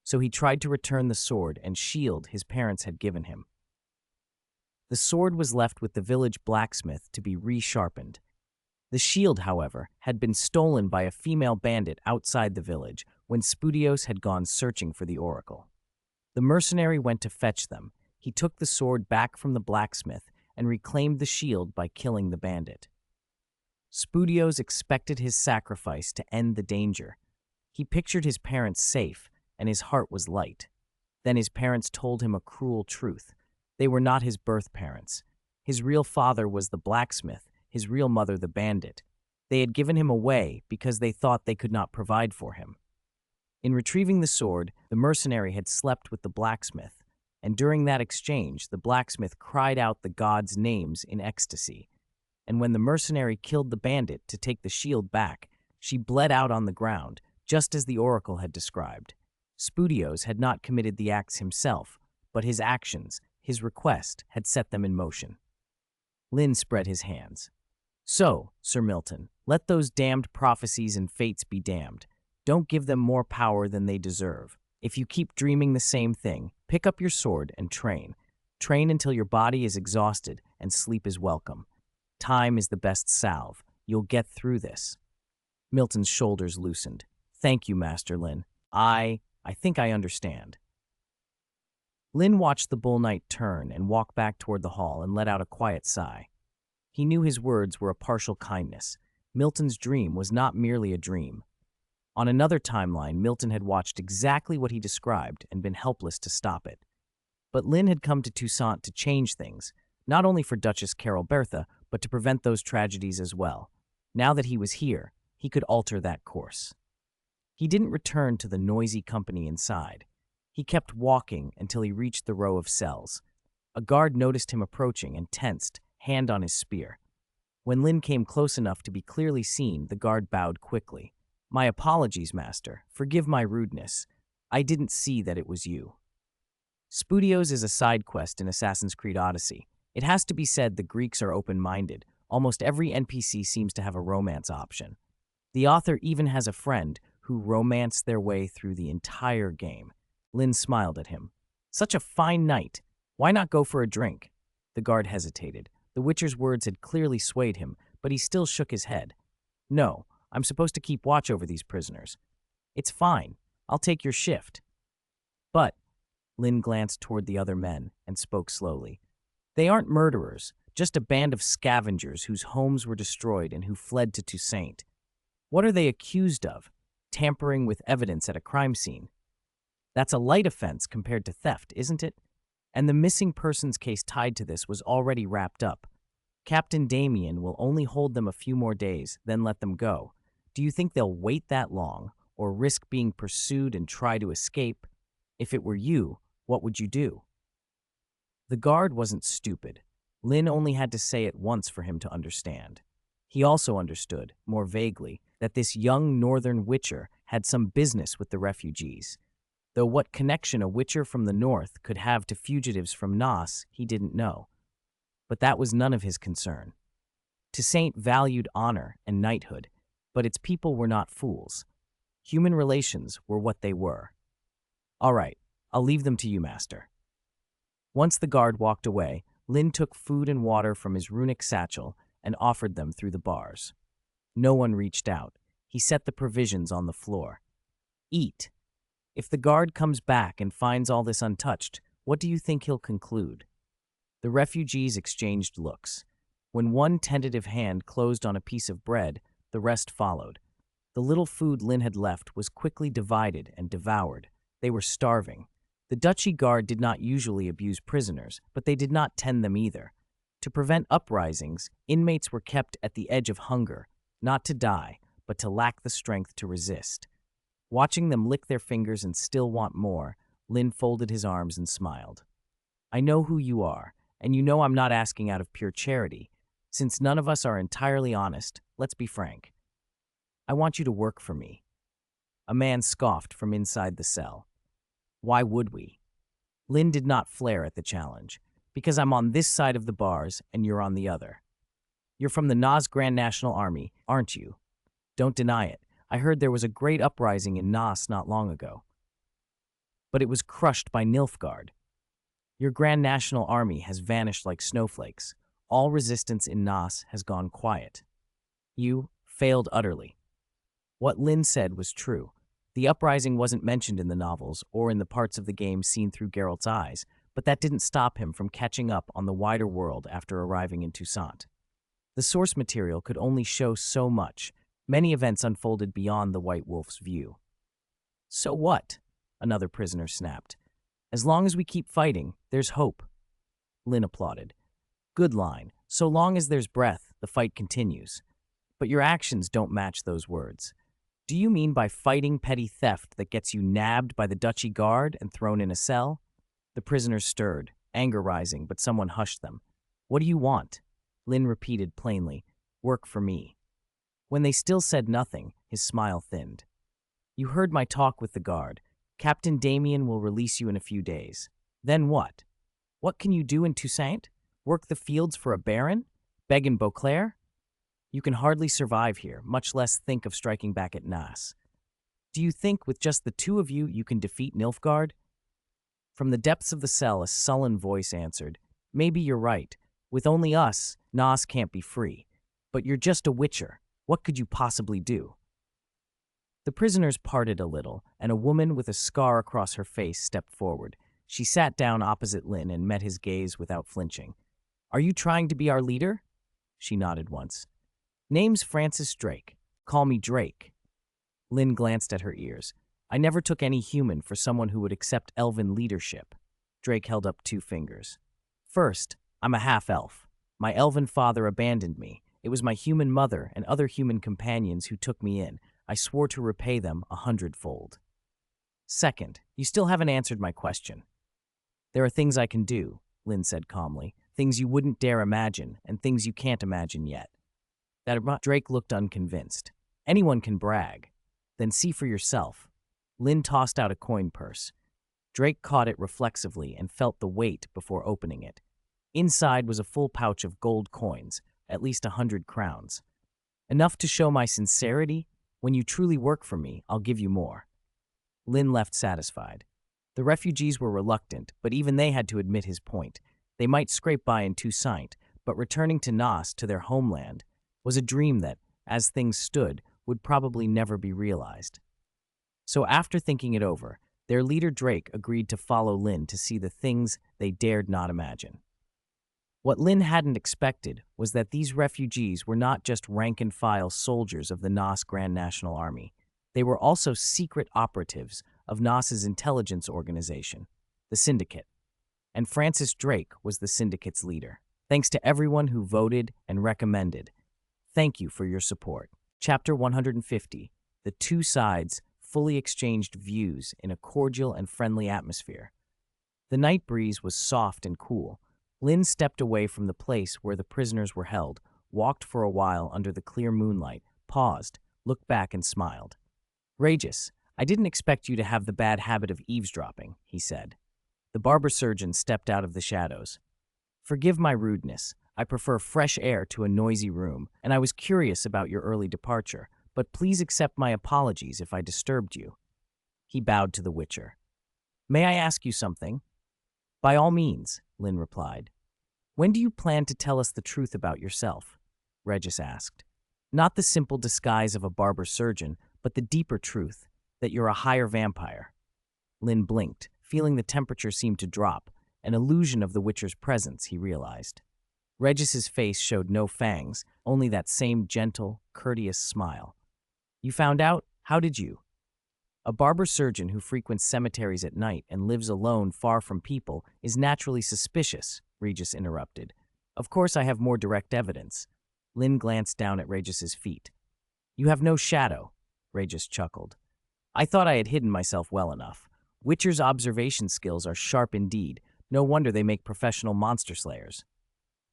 So he tried to return the sword and shield his parents had given him. The sword was left with the village blacksmith to be resharpened. The shield, however, had been stolen by a female bandit outside the village when Spudios had gone searching for the oracle. The mercenary went to fetch them. He took the sword back from the blacksmith and reclaimed the shield by killing the bandit. Spudios expected his sacrifice to end the danger. He pictured his parents safe, and his heart was light. Then his parents told him a cruel truth. They were not his birth parents. His real father was the blacksmith, his real mother the bandit. They had given him away because they thought they could not provide for him. In retrieving the sword, the mercenary had slept with the blacksmith, and during that exchange, the blacksmith cried out the gods' names in ecstasy. And when the mercenary killed the bandit to take the shield back, she bled out on the ground, just as the oracle had described. Spudios had not committed the acts himself, but his actions, his request, had set them in motion. Linn spread his hands. So, Sir Milton, let those damned prophecies and fates be damned. Don't give them more power than they deserve. If you keep dreaming the same thing, pick up your sword and train. Train until your body is exhausted and sleep is welcome. Time is the best salve. You'll get through this. Milton's shoulders loosened. Thank you, Master Linn. I think I understand. Linn watched the bull knight turn and walk back toward the hall and let out a quiet sigh. He knew his words were a partial kindness. Milton's dream was not merely a dream. On another timeline, Milton had watched exactly what he described and been helpless to stop it. But Linn had come to Toussaint to change things, not only for Duchess Carol Bertha, but to prevent those tragedies as well. Now that he was here, he could alter that course. He didn't return to the noisy company inside. He kept walking until he reached the row of cells. A guard noticed him approaching and tensed, hand on his spear. When Linn came close enough to be clearly seen, the guard bowed quickly. My apologies, Master. Forgive my rudeness. I didn't see that it was you. Spudios is a side quest in Assassin's Creed Odyssey. It has to be said the Greeks are open-minded. Almost every NPC seems to have a romance option. The author even has a friend who romanced their way through the entire game. Linn smiled at him. Such a fine night. Why not go for a drink? The guard hesitated. The Witcher's words had clearly swayed him, but he still shook his head. No, I'm supposed to keep watch over these prisoners. It's fine. I'll take your shift. But, Linn glanced toward the other men and spoke slowly. They aren't murderers, just a band of scavengers whose homes were destroyed and who fled to Toussaint. What are they accused of? Tampering with evidence at a crime scene. That's a light offense compared to theft, isn't it? And the missing persons case tied to this was already wrapped up. Captain Damien will only hold them a few more days, then let them go. Do you think they'll wait that long, or risk being pursued and try to escape? If it were you, what would you do? The guard wasn't stupid. Linn only had to say it once for him to understand. He also understood, more vaguely, that this young northern witcher had some business with the refugees. Though what connection a witcher from the north could have to fugitives from Nos, he didn't know. But that was none of his concern. Toussaint valued honor and knighthood, but its people were not fools. Human relations were what they were. All right, I'll leave them to you, Master. Once the guard walked away, Linn took food and water from his runic satchel and offered them through the bars. No one reached out. He set the provisions on the floor. Eat. If the guard comes back and finds all this untouched, what do you think he'll conclude? The refugees exchanged looks. When one tentative hand closed on a piece of bread, the rest followed. The little food Linn had left was quickly divided and devoured. They were starving. The Duchy Guard did not usually abuse prisoners, but they did not tend them either. To prevent uprisings, inmates were kept at the edge of hunger, not to die, but to lack the strength to resist. Watching them lick their fingers and still want more, Linn folded his arms and smiled. I know who you are, and you know I'm not asking out of pure charity. Since none of us are entirely honest, let's be frank. I want you to work for me. A man scoffed from inside the cell. Why would we? Linn did not flare at the challenge. Because I'm on this side of the bars and you're on the other. You're from the Nas Grand National Army, aren't you? Don't deny it. I heard there was a great uprising in Nas not long ago. But it was crushed by Nilfgaard. Your Grand National Army has vanished like snowflakes. All resistance in Nas has gone quiet. You failed utterly. What Linn said was true. The uprising wasn't mentioned in the novels or in the parts of the game seen through Geralt's eyes, but that didn't stop him from catching up on the wider world after arriving in Toussaint. The source material could only show so much. Many events unfolded beyond the White Wolf's view. So what? Another prisoner snapped. As long as we keep fighting, there's hope. Linn applauded. Good line. So long as there's breath, the fight continues. But your actions don't match those words. Do you mean by fighting petty theft that gets you nabbed by the Duchy Guard and thrown in a cell? The prisoners stirred, anger rising, but someone hushed them. What do you want? Linn repeated plainly. Work for me. When they still said nothing, his smile thinned. You heard my talk with the guard. Captain Damien will release you in a few days. Then what? What can you do in Toussaint? Work the fields for a baron? Beg in Beauclair? You can hardly survive here, much less think of striking back at Nas. Do you think with just the two of you, you can defeat Nilfgaard? From the depths of the cell, a sullen voice answered, Maybe you're right. With only us, Nas can't be free. But you're just a witcher. What could you possibly do? The prisoners parted a little, and a woman with a scar across her face stepped forward. She sat down opposite Linn and met his gaze without flinching. Are you trying to be our leader? She nodded once. Name's Francis Drake. Call me Drake. Linn glanced at her ears. I never took any human for someone who would accept elven leadership. Drake held up 2 fingers. First, I'm a half-elf. My elven father abandoned me. It was my human mother and other human companions who took me in. I swore to repay them 100-fold. Second, you still haven't answered my question. There are things I can do, Linn said calmly. Things you wouldn't dare imagine, and things you can't imagine yet. Drake looked unconvinced. Anyone can brag. Then see for yourself. Linn tossed out a coin purse. Drake caught it reflexively and felt the weight before opening it. Inside was a full pouch of gold coins, at least 100 crowns. Enough to show my sincerity? When you truly work for me, I'll give you more. Linn left satisfied. The refugees were reluctant, but even they had to admit his point. They might scrape by in Toussaint, but returning to Nas, to their homeland, was a dream that, as things stood, would probably never be realized. So after thinking it over, their leader Drake agreed to follow Linn to see the things they dared not imagine. What Linn hadn't expected was that these refugees were not just rank-and-file soldiers of the Nas Grand National Army. They were also secret operatives of Nas's intelligence organization, the Syndicate. And Francis Drake was the Syndicate's leader. Thanks to everyone who voted and recommended. Thank you for your support. Chapter 150, The Two Sides Fully Exchanged Views in a Cordial and Friendly Atmosphere. The night breeze was soft and cool. Linn stepped away from the place where the prisoners were held, walked for a while under the clear moonlight, paused, looked back and smiled. Regis, I didn't expect you to have the bad habit of eavesdropping, he said. The barber surgeon stepped out of the shadows. Forgive my rudeness. I prefer fresh air to a noisy room, and I was curious about your early departure, but please accept my apologies if I disturbed you. He bowed to the Witcher. May I ask you something? By all means, Linn replied. When do you plan to tell us the truth about yourself? Regis asked. Not the simple disguise of a barber surgeon, but the deeper truth, that you're a higher vampire. Linn blinked, feeling the temperature seem to drop. an illusion of the Witcher's presence, he realized. Regis's face showed no fangs, only that same gentle, courteous smile. You found out? How did you? A barber surgeon who frequents cemeteries at night and lives alone far from people is naturally suspicious, Regis interrupted. Of course I have more direct evidence. Linn glanced down at Regis's feet. You have no shadow, Regis chuckled. I thought I had hidden myself well enough. Witcher's observation skills are sharp indeed. No wonder they make professional monster slayers.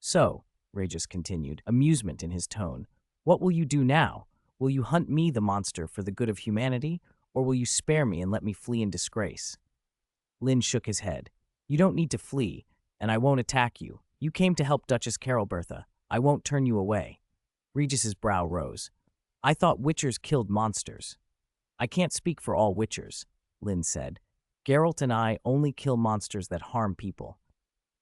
So, Regis continued, amusement in his tone, what will you do now? Will you hunt me, the monster, for the good of humanity, or will you spare me and let me flee in disgrace? Linn shook his head. You don't need to flee, and I won't attack you. You came to help Duchess Carolbertha. I won't turn you away. Regis's brow rose. I thought Witchers killed monsters. I can't speak for all Witchers, Linn said. Geralt and I only kill monsters that harm people.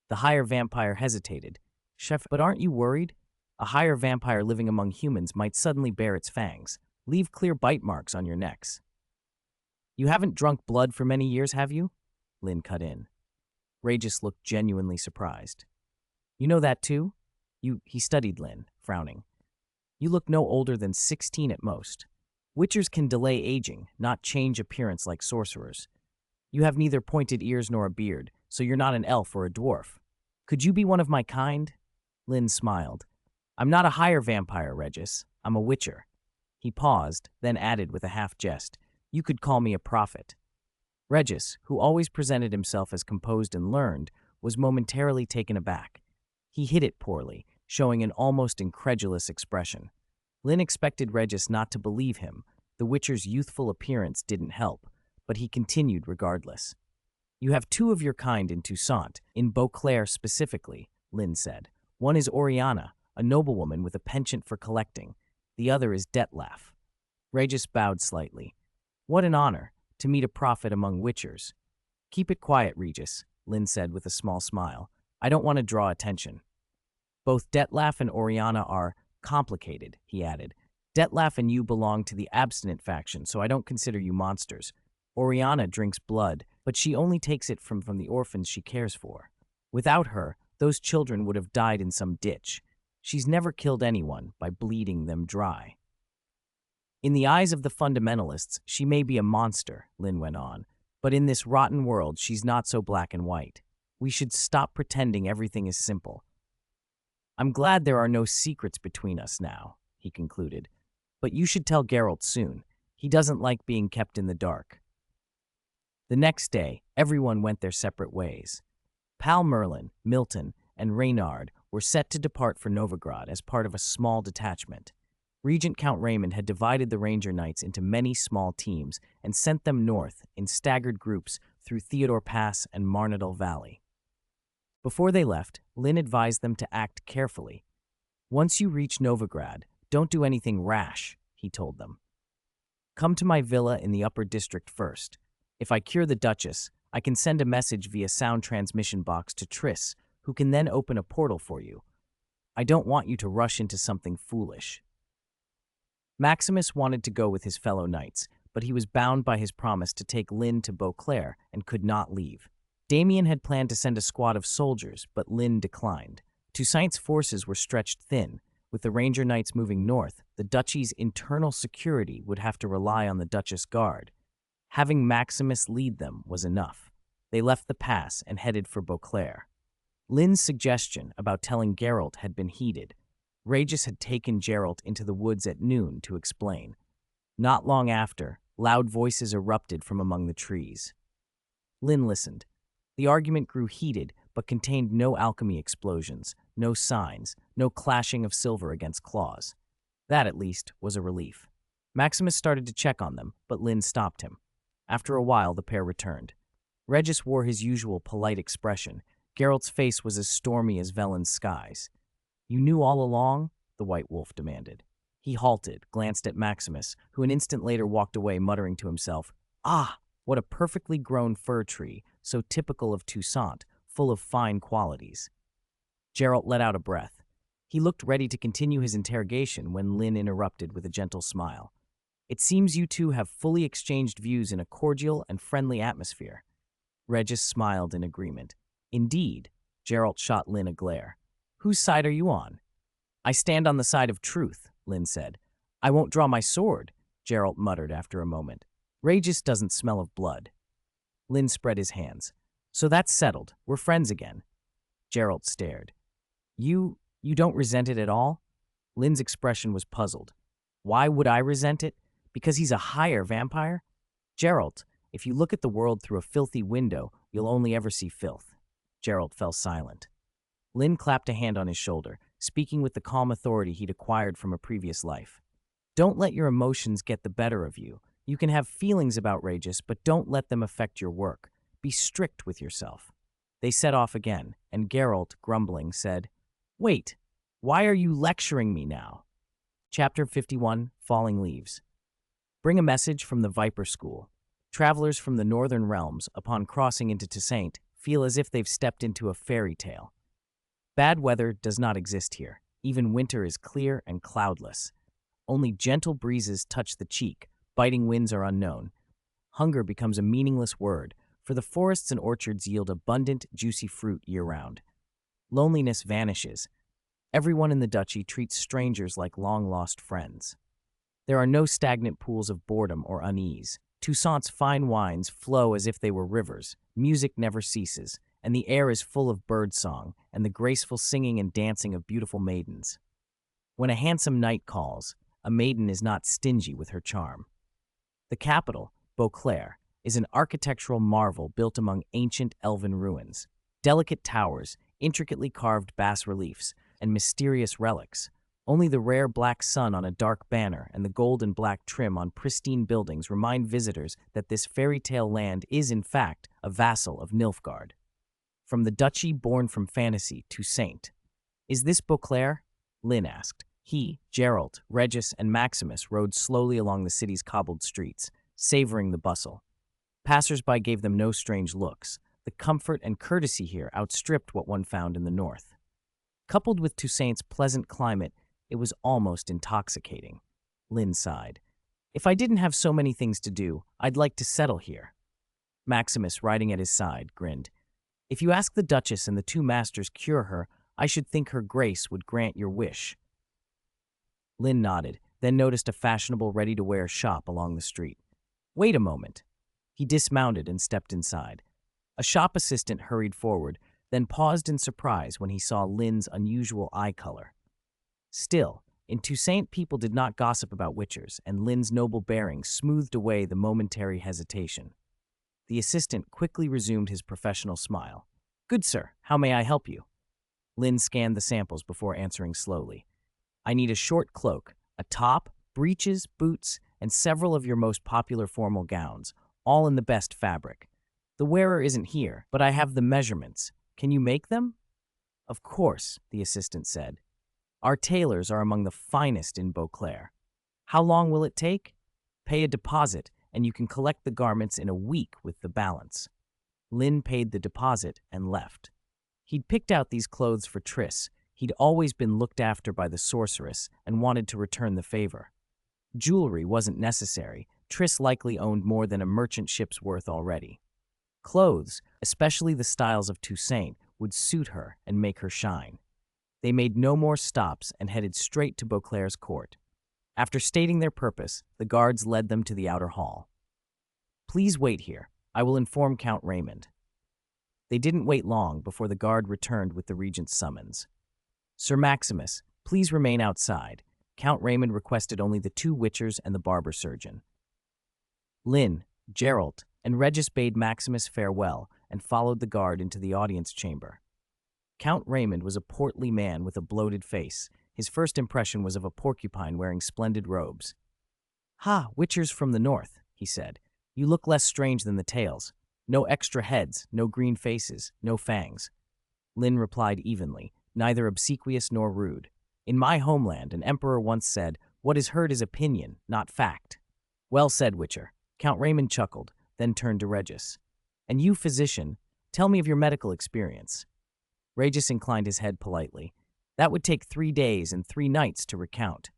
The higher vampire hesitated. Chef, but aren't you worried? A higher vampire living among humans might suddenly bare its fangs, leave clear bite marks on your necks. You haven't drunk blood for many years, have you? Linn cut in. Regis looked genuinely surprised. You know that too? He studied Linn, frowning. You look no older than 16 at most. Witchers can delay aging, not change appearance like sorcerers. You have neither pointed ears nor a beard, so you're not an elf or a dwarf. Could you be one of my kind? Linn smiled. I'm not a higher vampire, Regis. I'm a witcher. He paused, then added with a half-jest, You could call me a prophet. Regis, who always presented himself as composed and learned, was momentarily taken aback. He hid it poorly, showing an almost incredulous expression. Linn expected Regis not to believe him. The Witcher's youthful appearance didn't help, but he continued regardless. You have two of your kind in Toussaint, in Beauclair specifically, Linn said. One is Oriana, a noblewoman with a penchant for collecting. The other is Detlef. Regis bowed slightly. What an honor, to meet a prophet among Witchers. Keep it quiet, Regis, Linn said with a small smile. I don't want to draw attention. Both Detlef and Oriana are complicated, he added. Detlef and you belong to the abstinent faction, so I don't consider you monsters. Oriana drinks blood, but she only takes it from the orphans she cares for. Without her, those children would have died in some ditch. She's never killed anyone by bleeding them dry. In the eyes of the fundamentalists, she may be a monster, Linn went on, but in this rotten world, she's not so black and white. We should stop pretending everything is simple. I'm glad there are no secrets between us now, he concluded, but you should tell Geralt soon. He doesn't like being kept in the dark. The next day, everyone went their separate ways. Pal Merlin, Milton, and Reynard were set to depart for Novigrad as part of a small detachment. Regent Count Raymond had divided the Ranger Knights into many small teams and sent them north in staggered groups through Theodore Pass and Marnadal Valley. Before they left, Linn advised them to act carefully. Once you reach Novigrad, don't do anything rash, he told them. Come to my villa in the Upper District first. If I cure the Duchess, I can send a message via sound transmission box to Triss, who can then open a portal for you. I don't want you to rush into something foolish. Maximus wanted to go with his fellow knights, but he was bound by his promise to take Linn to Beauclair and could not leave. Damien had planned to send a squad of soldiers, but Linn declined. Toussaint's forces were stretched thin. With the Ranger Knights moving north, the duchy's internal security would have to rely on the Duchess Guard. Having Maximus lead them was enough. They left the pass and headed for Beauclair. Linn's suggestion about telling Geralt had been heeded. Regis had taken Geralt into the woods at noon to explain. Not long after, loud voices erupted from among the trees. Linn listened. The argument grew heated, but contained no alchemy explosions, no signs, no clashing of silver against claws. That, at least, was a relief. Maximus started to check on them, but Linn stopped him. After a while, the pair returned. Regis wore his usual polite expression. Geralt's face was as stormy as Velen's skies. You knew all along? The White Wolf demanded. He halted, glanced at Maximus, who an instant later walked away muttering to himself, Ah, what a perfectly grown fir tree, so typical of Toussaint, full of fine qualities. Geralt let out a breath. He looked ready to continue his interrogation when Linn interrupted with a gentle smile. It seems you two have fully exchanged views in a cordial and friendly atmosphere. Regis smiled in agreement. Indeed, Geralt shot Linn a glare. Whose side are you on? I stand on the side of truth, Linn said. I won't draw my sword, Geralt muttered after a moment. Regis doesn't smell of blood. Linn spread his hands. So that's settled. We're friends again. Geralt stared. You don't resent it at all? Linn's expression was puzzled. Why would I resent it? Because he's a higher vampire? Geralt, if you look at the world through a filthy window, you'll only ever see filth. Geralt fell silent. Linn clapped a hand on his shoulder, speaking with the calm authority he'd acquired from a previous life. Don't let your emotions get the better of you. You can have feelings about Regis, but don't let them affect your work. Be strict with yourself. They set off again, and Geralt, grumbling, said, Wait, why are you lecturing me now? Chapter 51, Falling Leaves. Bring a message from the Viper School. Travelers from the northern realms, upon crossing into Toussaint, feel as if they've stepped into a fairy tale. Bad weather does not exist here. Even winter is clear and cloudless. Only gentle breezes touch the cheek. Biting winds are unknown. Hunger becomes a meaningless word, for the forests and orchards yield abundant, juicy fruit year-round. Loneliness vanishes. Everyone in the duchy treats strangers like long-lost friends. There are no stagnant pools of boredom or unease. Toussaint's fine wines flow as if they were rivers. Music never ceases, and the air is full of birdsong and the graceful singing and dancing of beautiful maidens. When a handsome knight calls, a maiden is not stingy with her charm. The capital, Beauclair, is an architectural marvel built among ancient elven ruins. Delicate towers, intricately carved bas-reliefs, and mysterious relics. Only the rare black sun on a dark banner and the gold and black trim on pristine buildings remind visitors that this fairy tale land is, in fact, a vassal of Nilfgaard. From the duchy born from fantasy, Toussaint. Is this Beauclair? Linn asked. He, Geralt, Regis, and Maximus rode slowly along the city's cobbled streets, savoring the bustle. Passers-by gave them no strange looks. The comfort and courtesy here outstripped what one found in the north. Coupled with Toussaint's pleasant climate, it was almost intoxicating. Linn sighed. If I didn't have so many things to do, I'd like to settle here. Maximus, riding at his side, grinned. If you ask the Duchess and the two masters cure her, I should think her grace would grant your wish. Linn nodded, then noticed a fashionable ready-to-wear shop along the street. Wait a moment. He dismounted and stepped inside. A shop assistant hurried forward, then paused in surprise when he saw Linn's unusual eye color. Still, in Toussaint people did not gossip about witchers, and Linn's noble bearing smoothed away the momentary hesitation. The assistant quickly resumed his professional smile. Good sir, how may I help you? Linn scanned the samples before answering slowly. I need a short cloak, a top, breeches, boots, and several of your most popular formal gowns, all in the best fabric. The wearer isn't here, but I have the measurements. Can you make them? Of course, the assistant said. Our tailors are among the finest in Beauclair. How long will it take? Pay a deposit, and you can collect the garments in a week with the balance. Linn paid the deposit and left. He'd picked out these clothes for Triss. He'd always been looked after by the sorceress and wanted to return the favor. Jewelry wasn't necessary. Triss likely owned more than a merchant ship's worth already. Clothes, especially the styles of Toussaint, would suit her and make her shine. They made no more stops and headed straight to Beauclair's court. After stating their purpose, the guards led them to the outer hall. Please wait here. I will inform Count Raymond. They didn't wait long before the guard returned with the regent's summons. Sir Maximus, please remain outside. Count Raymond requested only the two witchers and the barber surgeon. Linn, Geralt, and Regis bade Maximus farewell and followed the guard into the audience chamber. Count Raymond was a portly man with a bloated face. His first impression was of a porcupine wearing splendid robes. Ha, witchers from the north, he said. You look less strange than the tales. No extra heads, no green faces, no fangs. Linn replied evenly, neither obsequious nor rude. In my homeland, an emperor once said, what is heard is opinion, not fact. Well said, Witcher. Count Raymond chuckled, then turned to Regis. And you, physician, tell me of your medical experience. Regis inclined his head politely. That would take 3 days and 3 nights to recount.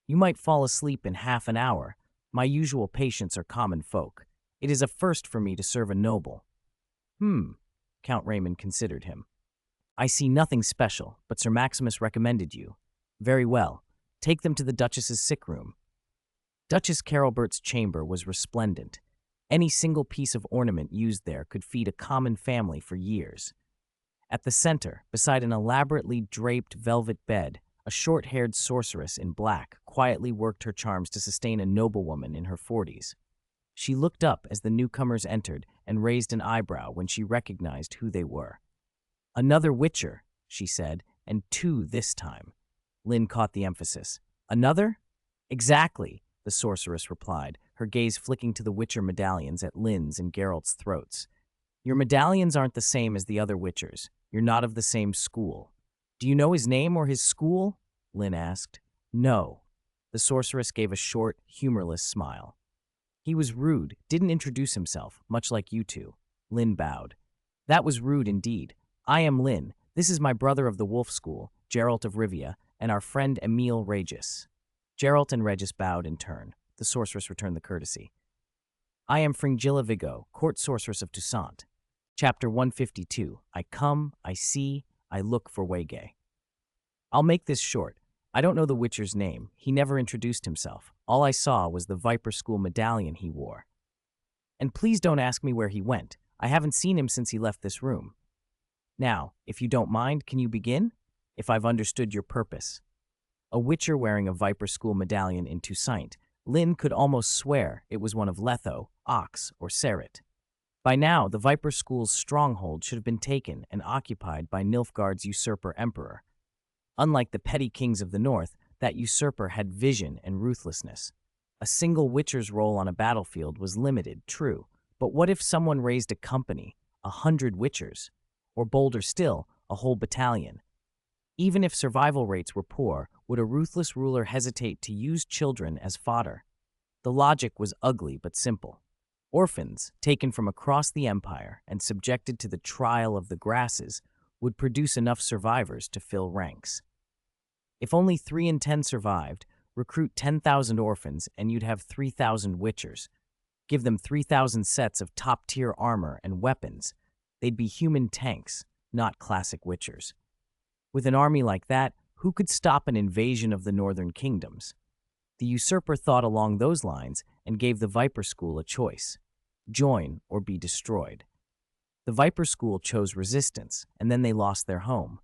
You might fall asleep in half an hour. My usual patients are common folk. It is a first for me to serve a noble. Count Raymond considered him. I see nothing special, but Sir Maximus recommended you. Very well. Take them to the Duchess's sick room. Duchess Carolbert's chamber was resplendent. Any single piece of ornament used there could feed a common family for years. At the center, beside an elaborately draped velvet bed, a short-haired sorceress in black quietly worked her charms to sustain a noblewoman in her 40s. She looked up as the newcomers entered and raised an eyebrow when she recognized who they were. Another Witcher, she said, and two this time. Linn caught the emphasis. Another? Exactly, the sorceress replied, her gaze flicking to the Witcher medallions at Linn's and Geralt's throats. Your medallions aren't the same as the other Witchers. You're not of the same school. Do you know his name or his school? Linn asked. No. The sorceress gave a short, humorless smile. He was rude, didn't introduce himself, much like you two. Linn bowed. That was rude indeed. I am Linn. This is my brother of the Wolf School, Geralt of Rivia, and our friend Emil Regis. Geralt and Regis bowed in turn. The sorceress returned the courtesy. I am Fringilla Vigo, court sorceress of Toussaint. Chapter 152. I come, I see, I look for Wege. I'll make this short. I don't know the Witcher's name. He never introduced himself. All I saw was the Viper School medallion he wore. And please don't ask me where he went. I haven't seen him since he left this room. Now, if you don't mind, can you begin? If I've understood your purpose. A Witcher wearing a Viper School medallion in Toussaint, Linn could almost swear it was one of Letho, Ox, or Serit. By now, the Viper School's stronghold should have been taken and occupied by Nilfgaard's usurper emperor. Unlike the petty kings of the north, that usurper had vision and ruthlessness. A single Witcher's role on a battlefield was limited, true, but what if someone raised a company, 100 Witchers, or bolder still, a whole battalion? Even if survival rates were poor, would a ruthless ruler hesitate to use children as fodder? The logic was ugly but simple. Orphans, taken from across the empire and subjected to the trial of the grasses, would produce enough survivors to fill ranks. If only 3 in 10 survived, recruit 10,000 orphans and you'd have 3,000 Witchers. Give them 3,000 sets of top-tier armor and weapons. They'd be human tanks, not classic Witchers. With an army like that, who could stop an invasion of the northern kingdoms? The usurper thought along those lines and gave the Viper School a choice: join or be destroyed. The Viper School chose resistance, and then they lost their home.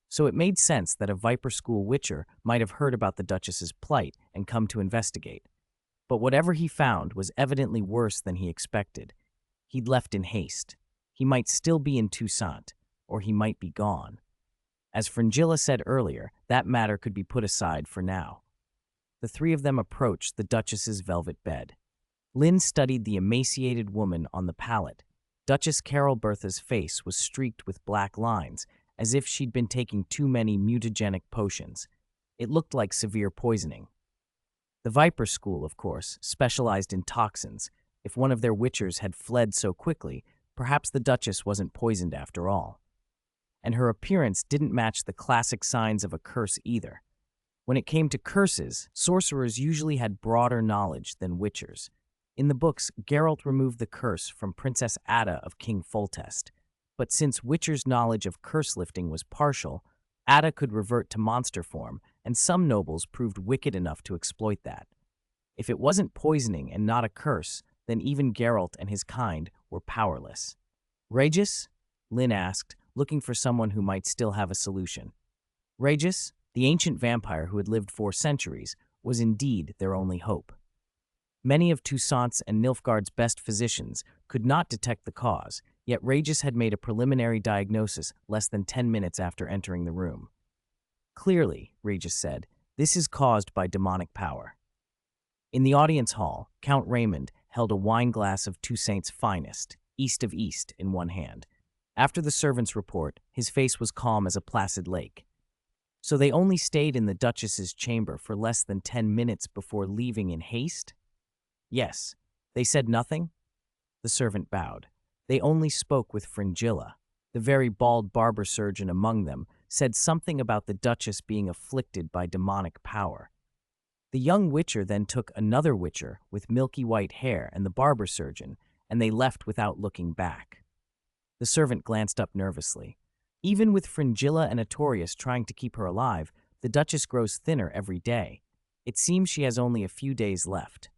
So it made sense that a Viper School Witcher might have heard about the Duchess's plight and come to investigate. But whatever he found was evidently worse than he expected. He'd left in haste. He might still be in Toussaint, or he might be gone. As Fringilla said earlier, that matter could be put aside for now. The three of them approached the Duchess's velvet bed. Linn studied the emaciated woman on the pallet. Duchess Carolbertha's face was streaked with black lines, as if she'd been taking too many mutagenic potions. It looked like severe poisoning. The Viper School, of course, specialized in toxins. If one of their Witchers had fled so quickly, perhaps the Duchess wasn't poisoned after all. And her appearance didn't match the classic signs of a curse either. When it came to curses, sorcerers usually had broader knowledge than Witchers. In the books, Geralt removed the curse from Princess Ada of King Foltest. But since Witcher's knowledge of curse lifting was partial, Ada could revert to monster form, and some nobles proved wicked enough to exploit that. If it wasn't poisoning and not a curse, then even Geralt and his kind were powerless. Regis? Linn asked, looking for someone who might still have a solution. Regis, the ancient vampire who had lived 4 centuries, was indeed their only hope. Many of Toussaint's and Nilfgaard's best physicians could not detect the cause, yet Regis had made a preliminary diagnosis less than 10 minutes after entering the room. Clearly, Regis said, this is caused by demonic power. In the audience hall, Count Raymond held a wineglass of Toussaint's finest, East of East, in one hand. After the servant's report, his face was calm as a placid lake. So they only stayed in the Duchess's chamber for less than 10 minutes before leaving in haste? Yes. They said nothing? The servant bowed. They only spoke with Fringilla. The very bald barber surgeon among them said something about the Duchess being afflicted by demonic power. The young Witcher then took another Witcher with milky white hair and the barber surgeon, and they left without looking back. The servant glanced up nervously. Even with Fringilla and Artorius trying to keep her alive, the Duchess grows thinner every day. It seems she has only a few days left.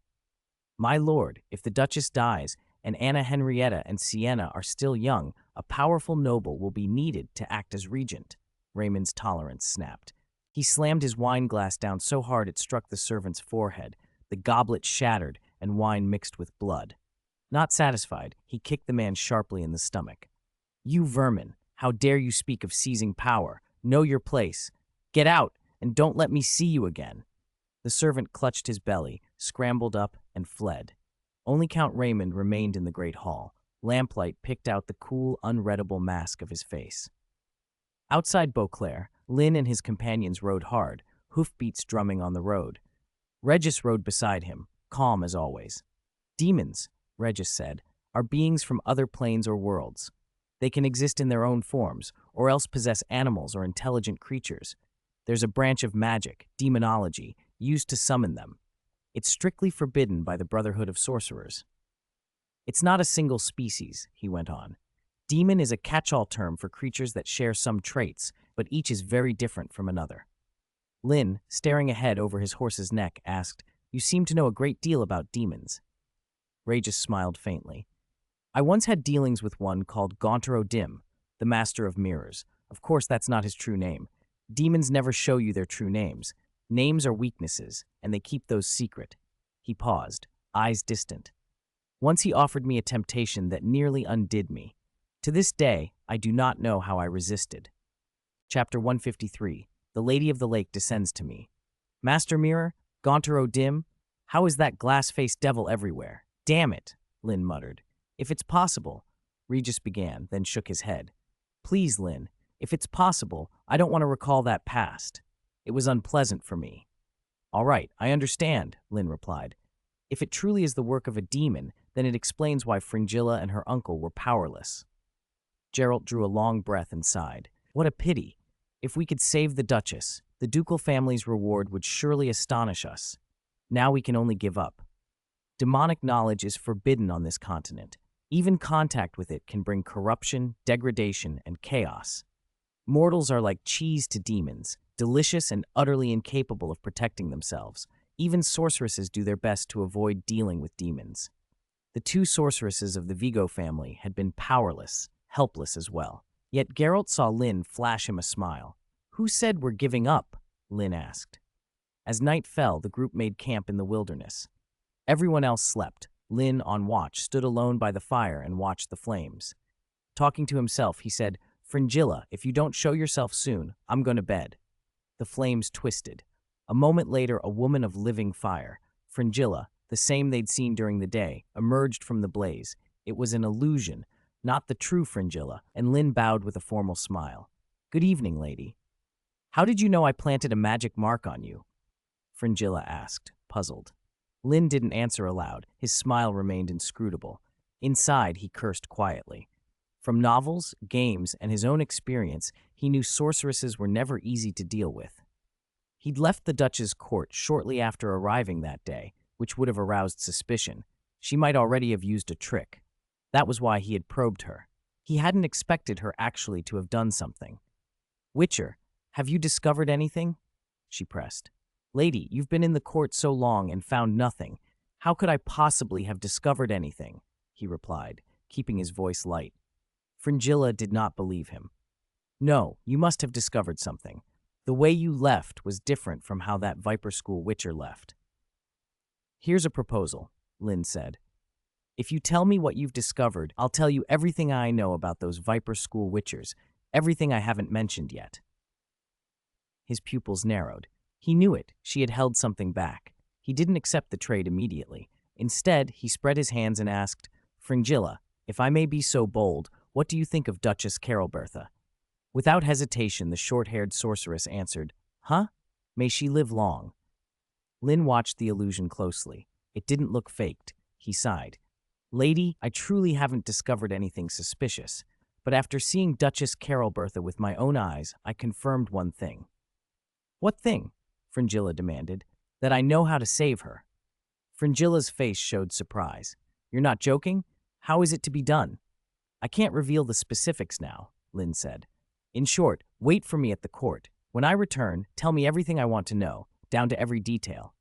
My lord, if the Duchess dies, and Anna Henrietta and Sienna are still young, a powerful noble will be needed to act as regent. Raymond's tolerance snapped. He slammed his wine glass down so hard it struck the servant's forehead. The goblet shattered, and wine mixed with blood. Not satisfied, he kicked the man sharply in the stomach. You vermin, how dare you speak of seizing power? Know your place. Get out, and don't let me see you again. The servant clutched his belly, scrambled up, and fled. Only Count Raymond remained in the great hall. Lamplight picked out the cool, unreadable mask of his face. Outside Beauclair, Linn and his companions rode hard, hoofbeats drumming on the road. Regis rode beside him, calm as always. Demons, Regis said, are beings from other planes or worlds. They can exist in their own forms, or else possess animals or intelligent creatures. There's a branch of magic, demonology, used to summon them. It's strictly forbidden by the Brotherhood of Sorcerers. It's not a single species, he went on. Demon is a catch-all term for creatures that share some traits, but each is very different from another. Linn, staring ahead over his horse's neck, asked, You seem to know a great deal about demons. Regis smiled faintly. I once had dealings with one called Gaunter O'Dim, the Master of Mirrors. Of course, that's not his true name. Demons never show you their true names. Names are weaknesses, and they keep those secret. He paused, eyes distant. Once he offered me a temptation that nearly undid me. To this day, I do not know how I resisted. Chapter 153. The Lady of the Lake descends to me. Master Mirror, Gaunter O'Dim, how is that glass-faced devil everywhere? Damn it, Linn muttered. If it's possible, Regis began, then shook his head. Please, Linn, if it's possible, I don't want to recall that past. It was unpleasant for me. All right, I understand, Linn replied. If it truly is the work of a demon, then it explains why Fringilla and her uncle were powerless. Geralt drew a long breath and sighed. What a pity. If we could save the Duchess, the ducal family's reward would surely astonish us. Now we can only give up. Demonic knowledge is forbidden on this continent. Even contact with it can bring corruption, degradation, and chaos. Mortals are like cheese to demons, delicious and utterly incapable of protecting themselves. Even sorceresses do their best to avoid dealing with demons. The two sorceresses of the Vigo family had been powerless, helpless as well. Yet Geralt saw Linn flash him a smile. Who said we're giving up? Linn asked. As night fell, the group made camp in the wilderness. Everyone else slept. Linn, on watch, stood alone by the fire and watched the flames. Talking to himself, he said, Fringilla, if you don't show yourself soon, I'm going to bed. The flames twisted. A moment later, a woman of living fire, Fringilla, the same they'd seen during the day, emerged from the blaze. It was an illusion, not the true Fringilla, and Linn bowed with a formal smile. Good evening, lady. How did you know I planted a magic mark on you? Fringilla asked, puzzled. Linn didn't answer aloud. His smile remained inscrutable. Inside, he cursed quietly. From novels, games, and his own experience, he knew sorceresses were never easy to deal with. He'd left the Duchess's court shortly after arriving that day, which would have aroused suspicion. She might already have used a trick. That was why he had probed her. He hadn't expected her actually to have done something. Witcher, have you discovered anything? She pressed. Lady, you've been in the court so long and found nothing. How could I possibly have discovered anything? He replied, keeping his voice light. Fringilla did not believe him. No, you must have discovered something. The way you left was different from how that Viper School Witcher left. Here's a proposal, Linn said. If you tell me what you've discovered, I'll tell you everything I know about those Viper School Witchers, everything I haven't mentioned yet. His pupils narrowed. He knew it. She had held something back. He didn't accept the trade immediately. Instead, he spread his hands and asked, Fringilla, if I may be so bold, what do you think of Duchess Carolbertha? Without hesitation, the short-haired sorceress answered, Huh? May she live long. Linn watched the illusion closely. It didn't look faked. He sighed. Lady, I truly haven't discovered anything suspicious, but after seeing Duchess Carolbertha with my own eyes, I confirmed one thing. What thing? Fringilla demanded. That I know how to save her. Fringilla's face showed surprise. You're not joking? How is it to be done? I can't reveal the specifics now, Linn said. In short, wait for me at the court. When I return, tell me everything I want to know, down to every detail.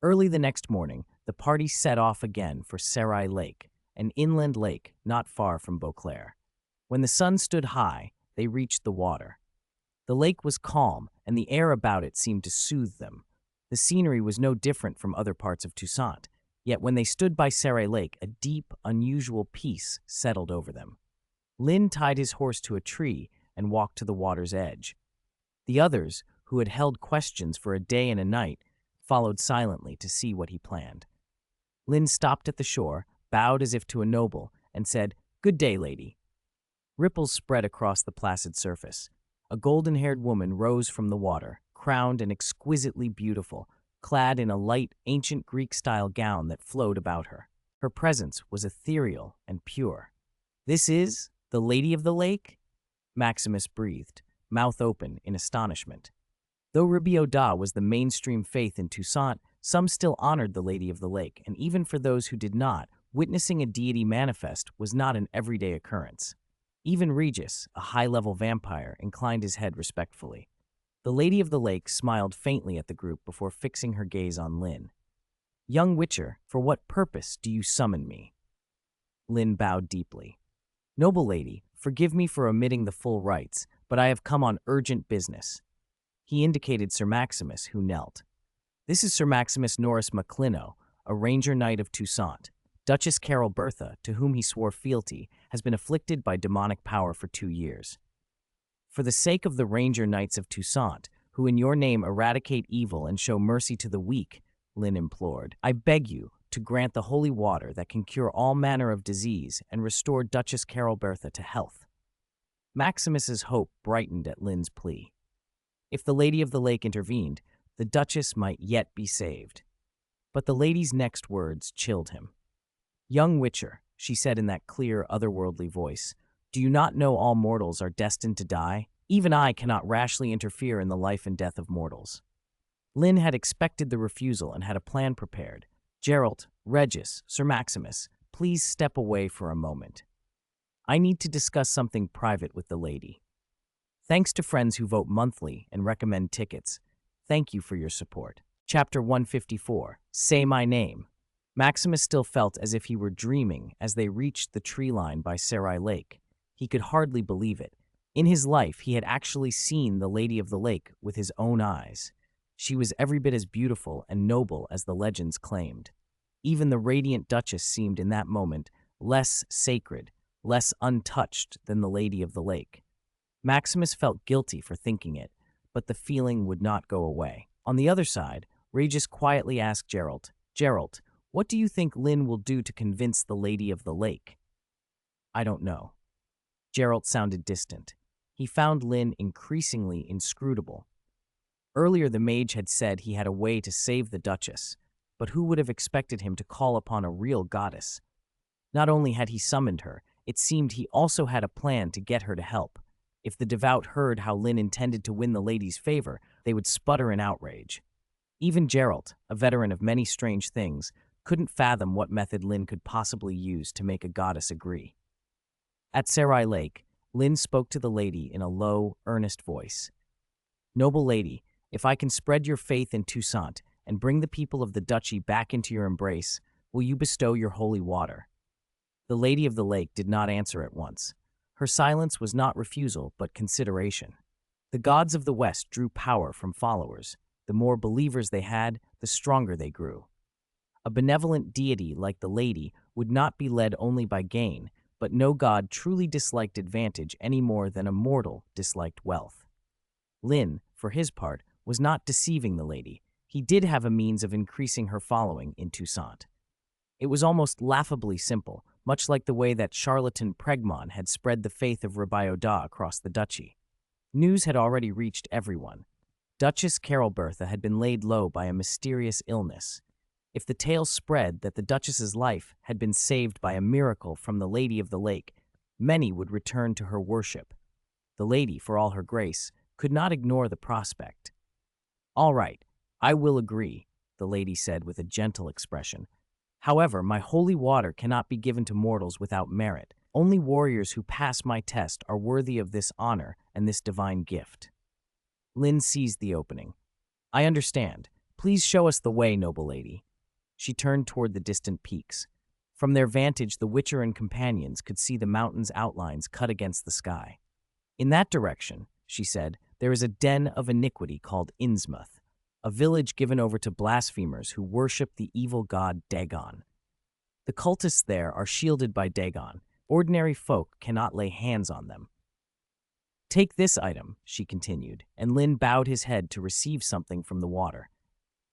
Early the next morning, the party set off again for Sarai Lake, an inland lake not far from Beauclair. When the sun stood high, they reached the water. The lake was calm, and the air about it seemed to soothe them. The scenery was no different from other parts of Toussaint, yet when they stood by Sarai Lake, a deep, unusual peace settled over them. Linn tied his horse to a tree and walked to the water's edge. The others, who had held questions for a day and a night, followed silently to see what he planned. Linn stopped at the shore, bowed as if to a noble, and said, "Good day, lady." Ripples spread across the placid surface. A golden-haired woman rose from the water, crowned and exquisitely beautiful, clad in a light, ancient Greek-style gown that flowed about her. Her presence was ethereal and pure. "This is the Lady of the Lake?" Maximus breathed, mouth open in astonishment. Though Ribioda was the mainstream faith in Toussaint, some still honored the Lady of the Lake, and even for those who did not, witnessing a deity manifest was not an everyday occurrence. Even Regis, a high-level vampire, inclined his head respectfully. The Lady of the Lake smiled faintly at the group before fixing her gaze on Linn. "Young Witcher, for what purpose do you summon me?" Linn bowed deeply. "Noble lady, forgive me for omitting the full rites, but I have come on urgent business." He indicated Sir Maximus, who knelt. "This is Sir Maximus Norris Maclino, a Ranger Knight of Toussaint. Duchess Carol Bertha, to whom he swore fealty, has been afflicted by demonic power for 2 years. For the sake of the Ranger Knights of Toussaint, who in your name eradicate evil and show mercy to the weak," Linn implored, "I beg you to grant the holy water that can cure all manner of disease and restore Duchess Carol Bertha to health." Maximus's hope brightened at Linn's plea. If the Lady of the Lake intervened, the Duchess might yet be saved. But the lady's next words chilled him. "Young Witcher," she said in that clear, otherworldly voice, "do you not know all mortals are destined to die? Even I cannot rashly interfere in the life and death of mortals." Linn had expected the refusal and had a plan prepared. "Geralt, Regis, Sir Maximus, please step away for a moment. I need to discuss something private with the lady. Thanks to friends who vote monthly and recommend tickets. Thank you for your support." Chapter 154, Say My Name. Maximus still felt as if he were dreaming as they reached the tree line by Sarai Lake. He could hardly believe it. In his life, he had actually seen the Lady of the Lake with his own eyes. She was every bit as beautiful and noble as the legends claimed. Even the radiant Duchess seemed in that moment less sacred, less untouched than the Lady of the Lake. Maximus felt guilty for thinking it, but the feeling would not go away. On the other side, Regis quietly asked Geralt, "Geralt, what do you think Linn will do to convince the Lady of the Lake?" "I don't know." Geralt sounded distant. He found Linn increasingly inscrutable. Earlier the mage had said he had a way to save the Duchess, but who would have expected him to call upon a real goddess? Not only had he summoned her, it seemed he also had a plan to get her to help. If the devout heard how Linn intended to win the lady's favor, they would sputter in outrage. Even Geralt, a veteran of many strange things, couldn't fathom what method Linn could possibly use to make a goddess agree. At Sarai Lake, Linn spoke to the lady in a low, earnest voice. "Noble lady, if I can spread your faith in Toussaint and bring the people of the duchy back into your embrace, will you bestow your holy water?" The Lady of the Lake did not answer at once. Her silence was not refusal, but consideration. The gods of the West drew power from followers. The more believers they had, the stronger they grew. A benevolent deity like the lady would not be led only by gain, but no god truly disliked advantage any more than a mortal disliked wealth. Linn, for his part, was not deceiving the lady. He did have a means of increasing her following in Toussaint. It was almost laughably simple, much like the way that charlatan Pregmon had spread the faith of Ribioda across the duchy. News had already reached everyone. Duchess Carol Bertha had been laid low by a mysterious illness. If the tale spread that the Duchess's life had been saved by a miracle from the Lady of the Lake, many would return to her worship. The lady, for all her grace, could not ignore the prospect. "All right, I will agree," the lady said with a gentle expression. "However, my holy water cannot be given to mortals without merit. Only warriors who pass my test are worthy of this honor and this divine gift." Linn seized the opening. "I understand. Please show us the way, noble lady." She turned toward the distant peaks. From their vantage, the Witcher and companions could see the mountains' outlines cut against the sky. "In that direction," she said, "there is a den of iniquity called Innsmouth, a village given over to blasphemers who worship the evil god Dagon. The cultists there are shielded by Dagon. Ordinary folk cannot lay hands on them." "Take this item," she continued, and Linn bowed his head to receive something from the water.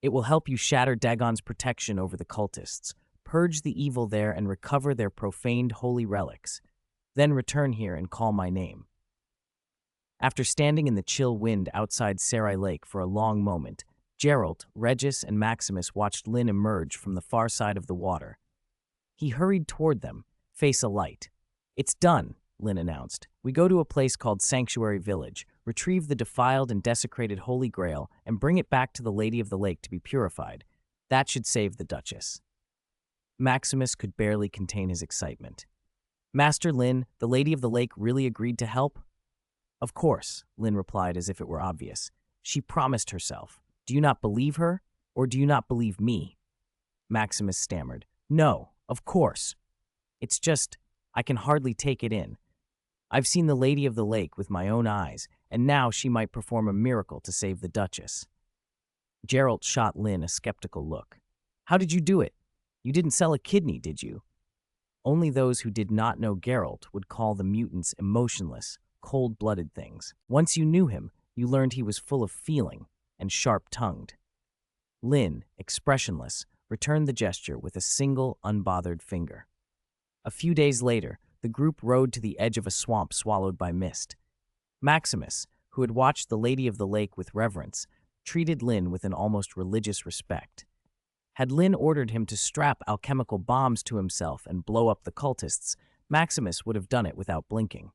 "It will help you shatter Dagon's protection over the cultists, purge the evil there, and recover their profaned holy relics. Then return here and call my name." After standing in the chill wind outside Sarai Lake for a long moment, Geralt, Regis, and Maximus watched Linn emerge from the far side of the water. He hurried toward them, face alight. "It's done," Linn announced. "We go to a place called Sanctuary Village, retrieve the defiled and desecrated Holy Grail, and bring it back to the Lady of the Lake to be purified. That should save the Duchess." Maximus could barely contain his excitement. "Master Linn, the Lady of the Lake really agreed to help?" "Of course," Linn replied as if it were obvious. "She promised herself. Do you not believe her, or do you not believe me?" Maximus stammered. "No, of course. It's just, I can hardly take it in. I've seen the Lady of the Lake with my own eyes, and now she might perform a miracle to save the Duchess." Geralt shot Linn a skeptical look. "How did you do it? You didn't sell a kidney, did you?" Only those who did not know Geralt would call the mutants emotionless, cold-blooded things. Once you knew him, you learned he was full of feeling and sharp-tongued. Linn, expressionless, returned the gesture with a single, unbothered finger. A few days later, the group rode to the edge of a swamp swallowed by mist. Maximus, who had watched the Lady of the Lake with reverence, treated Linn with an almost religious respect. Had Linn ordered him to strap alchemical bombs to himself and blow up the cultists, Maximus would have done it without blinking.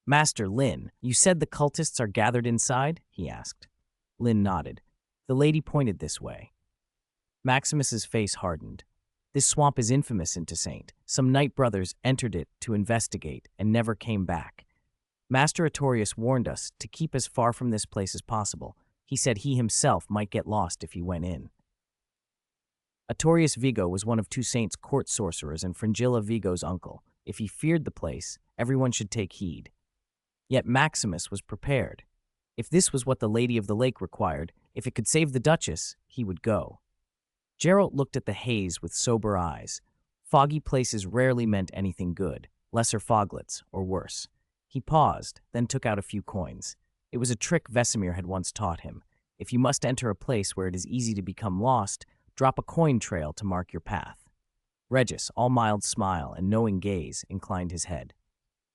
"Master Linn, you said the cultists are gathered inside?" he asked. Linn nodded. The lady pointed this way. Maximus's face hardened. "This swamp is infamous in Toussaint. Some Night Brothers entered it to investigate and never came back. Master Artorius warned us to keep as far from this place as possible. He said he himself might get lost if he went in." Artorius Vigo was one of Toussaint's court sorcerers and Fringilla Vigo's uncle. If he feared the place, everyone should take heed. Yet Maximus was prepared. If this was what the Lady of the Lake required, if it could save the Duchess, he would go. Geralt looked at the haze with sober eyes. Foggy places rarely meant anything good, lesser foglets, or worse. He paused, then took out a few coins. It was a trick Vesemir had once taught him. If you must enter a place where it is easy to become lost, drop a coin trail to mark your path. Regis, all mild smile and knowing gaze, inclined his head.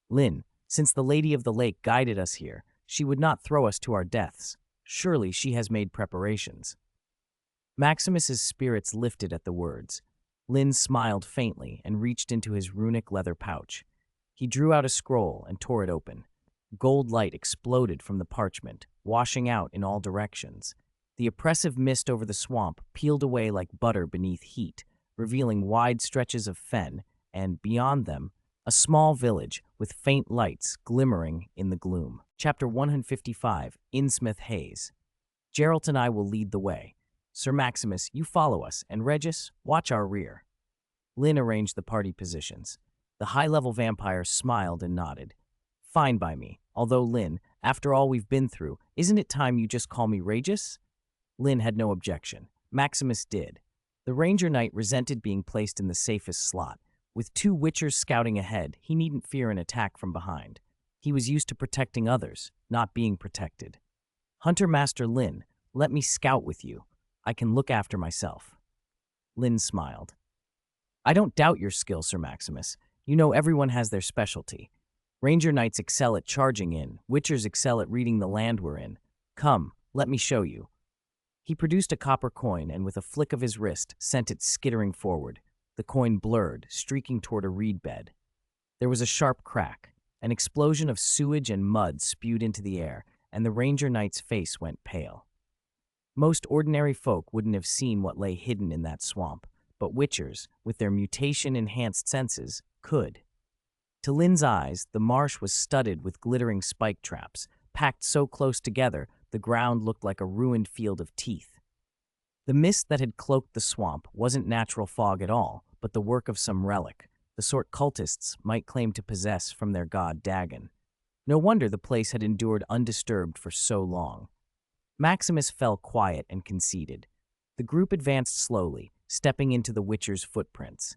"Linn, since the Lady of the Lake guided us here, she would not throw us to our deaths. Surely she has made preparations." Maximus's spirits lifted at the words. Linn smiled faintly and reached into his runic leather pouch. He drew out a scroll and tore it open. Gold light exploded from the parchment, washing out in all directions. The oppressive mist over the swamp peeled away like butter beneath heat, revealing wide stretches of fen, and, beyond them, a small village with faint lights glimmering in the gloom. Chapter 155, Innsmouth Haze. "Geralt and I will lead the way. Sir Maximus, you follow us, and Regis, watch our rear." Linn arranged the party positions. The high-level vampire smiled and nodded. "Fine by me, although Linn, after all we've been through, isn't it time you just call me Regis?" Linn had no objection. Maximus did. The Ranger Knight resented being placed in the safest slot. With two Witchers scouting ahead, he needn't fear an attack from behind. He was used to protecting others, not being protected. "Hunter Master Linn, let me scout with you. I can look after myself." Linn smiled. "I don't doubt your skill, Sir Maximus. You know everyone has their specialty. Ranger Knights excel at charging in, Witchers excel at reading the land we're in. Come, let me show you." He produced a copper coin and with a flick of his wrist sent it skittering forward. The coin blurred, streaking toward a reed bed. There was a sharp crack. An explosion of sewage and mud spewed into the air, and the Ranger Knight's face went pale. Most ordinary folk wouldn't have seen what lay hidden in that swamp, but Witchers, with their mutation-enhanced senses, could. To Linn's eyes, the marsh was studded with glittering spike traps, packed so close together the ground looked like a ruined field of teeth. The mist that had cloaked the swamp wasn't natural fog at all, but the work of some relic, the sort cultists might claim to possess from their god Dagon. No wonder the place had endured undisturbed for so long. Maximus fell quiet and conceited. The group advanced slowly, stepping into the Witcher's footprints.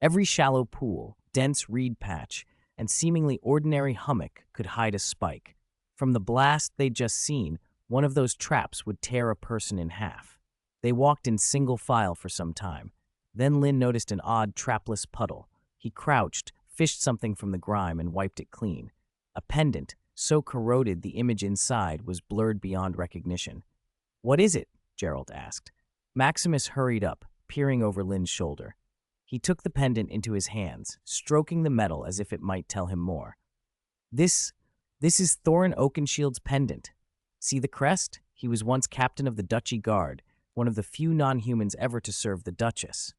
Every shallow pool, dense reed patch, and seemingly ordinary hummock could hide a spike. From the blast they'd just seen, one of those traps would tear a person in half. They walked in single file for some time. Then Linn noticed an odd, trapless puddle. He crouched, fished something from the grime, and wiped it clean. A pendant, so corroded the image inside was blurred beyond recognition. "What is it?" Geralt asked. Maximus hurried up, peering over Linn's shoulder. He took the pendant into his hands, stroking the metal as if it might tell him more. This is Thorin Oakenshield's pendant. See the crest? He was once captain of the Duchy Guard, one of the few non-humans ever to serve the Duchess.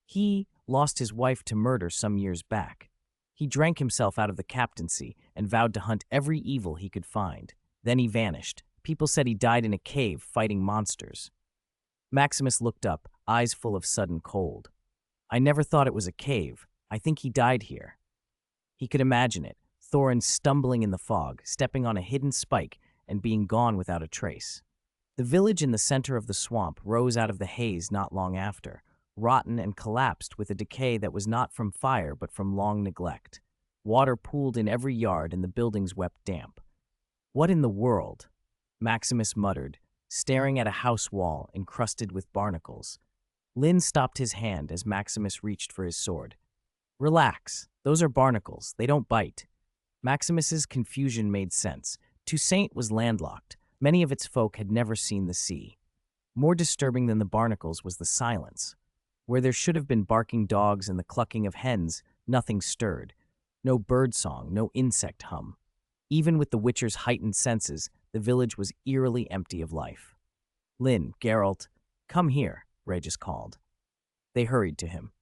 He lost his wife to murder some years back. He drank himself out of the captaincy and vowed to hunt every evil he could find. Then he vanished. People said he died in a cave fighting monsters. Maximus looked up, eyes full of sudden cold. "I never thought it was a cave. I think he died here." He could imagine it, Thorin stumbling in the fog, stepping on a hidden spike, and being gone without a trace. The village in the center of the swamp rose out of the haze not long after, rotten and collapsed with a decay that was not from fire but from long neglect. Water pooled in every yard and the buildings wept damp. "What in the world?" Maximus muttered, staring at a house wall encrusted with barnacles. Linn stopped his hand as Maximus reached for his sword. "Relax. Those are barnacles. They don't bite." Maximus's confusion made sense. Toussaint was landlocked. Many of its folk had never seen the sea. More disturbing than the barnacles was the silence. Where there should have been barking dogs and the clucking of hens, nothing stirred. No bird song, no insect hum. Even with the Witcher's heightened senses, the village was eerily empty of life. "Linn, Geralt, come here," Regis called. They hurried to him.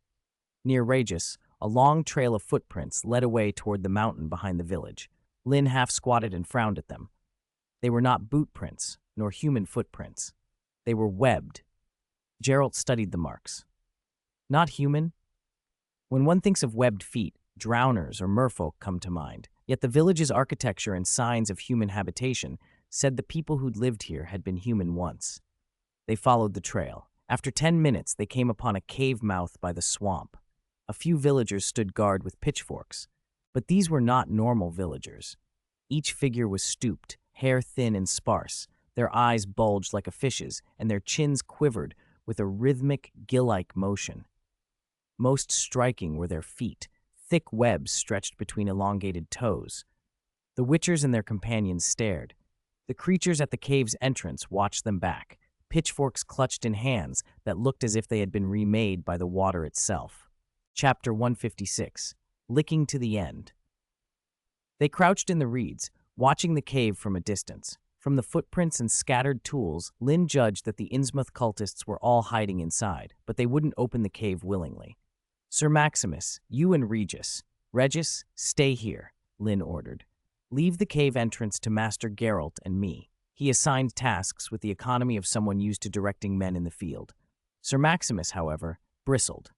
Near Regis, a long trail of footprints led away toward the mountain behind the village. Linn half squatted and frowned at them. They were not boot prints, nor human footprints. They were webbed. Geralt studied the marks. Not human? When one thinks of webbed feet, drowners or merfolk come to mind. Yet the village's architecture and signs of human habitation said the people who'd lived here had been human once. They followed the trail. After 10 minutes, they came upon a cave mouth by the swamp. A few villagers stood guard with pitchforks. But these were not normal villagers. Each figure was stooped, hair thin and sparse. Their eyes bulged like a fish's, and their chins quivered with a rhythmic, gill-like motion. Most striking were their feet, thick webs stretched between elongated toes. The Witchers and their companions stared. The creatures at the cave's entrance watched them back, pitchforks clutched in hands that looked as if they had been remade by the water itself. Chapter 156, Licking to the End. They crouched in the reeds, watching the cave from a distance. From the footprints and scattered tools, Linn judged that the Innsmouth cultists were all hiding inside, but they wouldn't open the cave willingly. "Sir Maximus, you and Regis, stay here," Linn ordered. "Leave the cave entrance to Master Geralt and me." He assigned tasks with the economy of someone used to directing men in the field. Sir Maximus, however, bristled.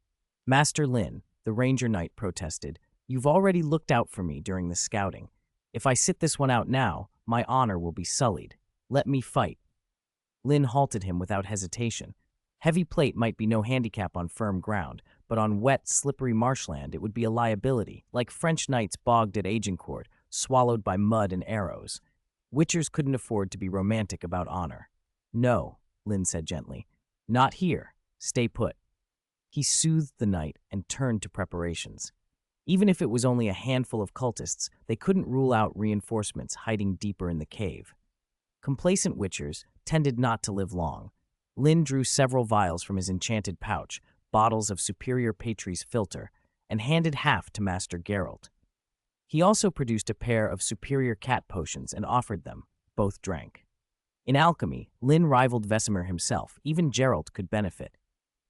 "Master Linn," the Ranger Knight protested, "you've already looked out for me during the scouting. If I sit this one out now, my honor will be sullied. Let me fight." Linn halted him without hesitation. Heavy plate might be no handicap on firm ground, but on wet, slippery marshland it would be a liability, like French knights bogged at Agincourt, swallowed by mud and arrows. Witchers couldn't afford to be romantic about honor. "No," Linn said gently. "Not here. Stay put." He soothed the knight and turned to preparations. Even if it was only a handful of cultists, they couldn't rule out reinforcements hiding deeper in the cave. Complacent Witchers tended not to live long. Linn drew several vials from his enchanted pouch, bottles of superior Patry's filter, and handed half to Master Geralt. He also produced a pair of superior cat potions and offered them. Both drank. In alchemy, Linn rivaled Vesemir himself. Even Geralt could benefit.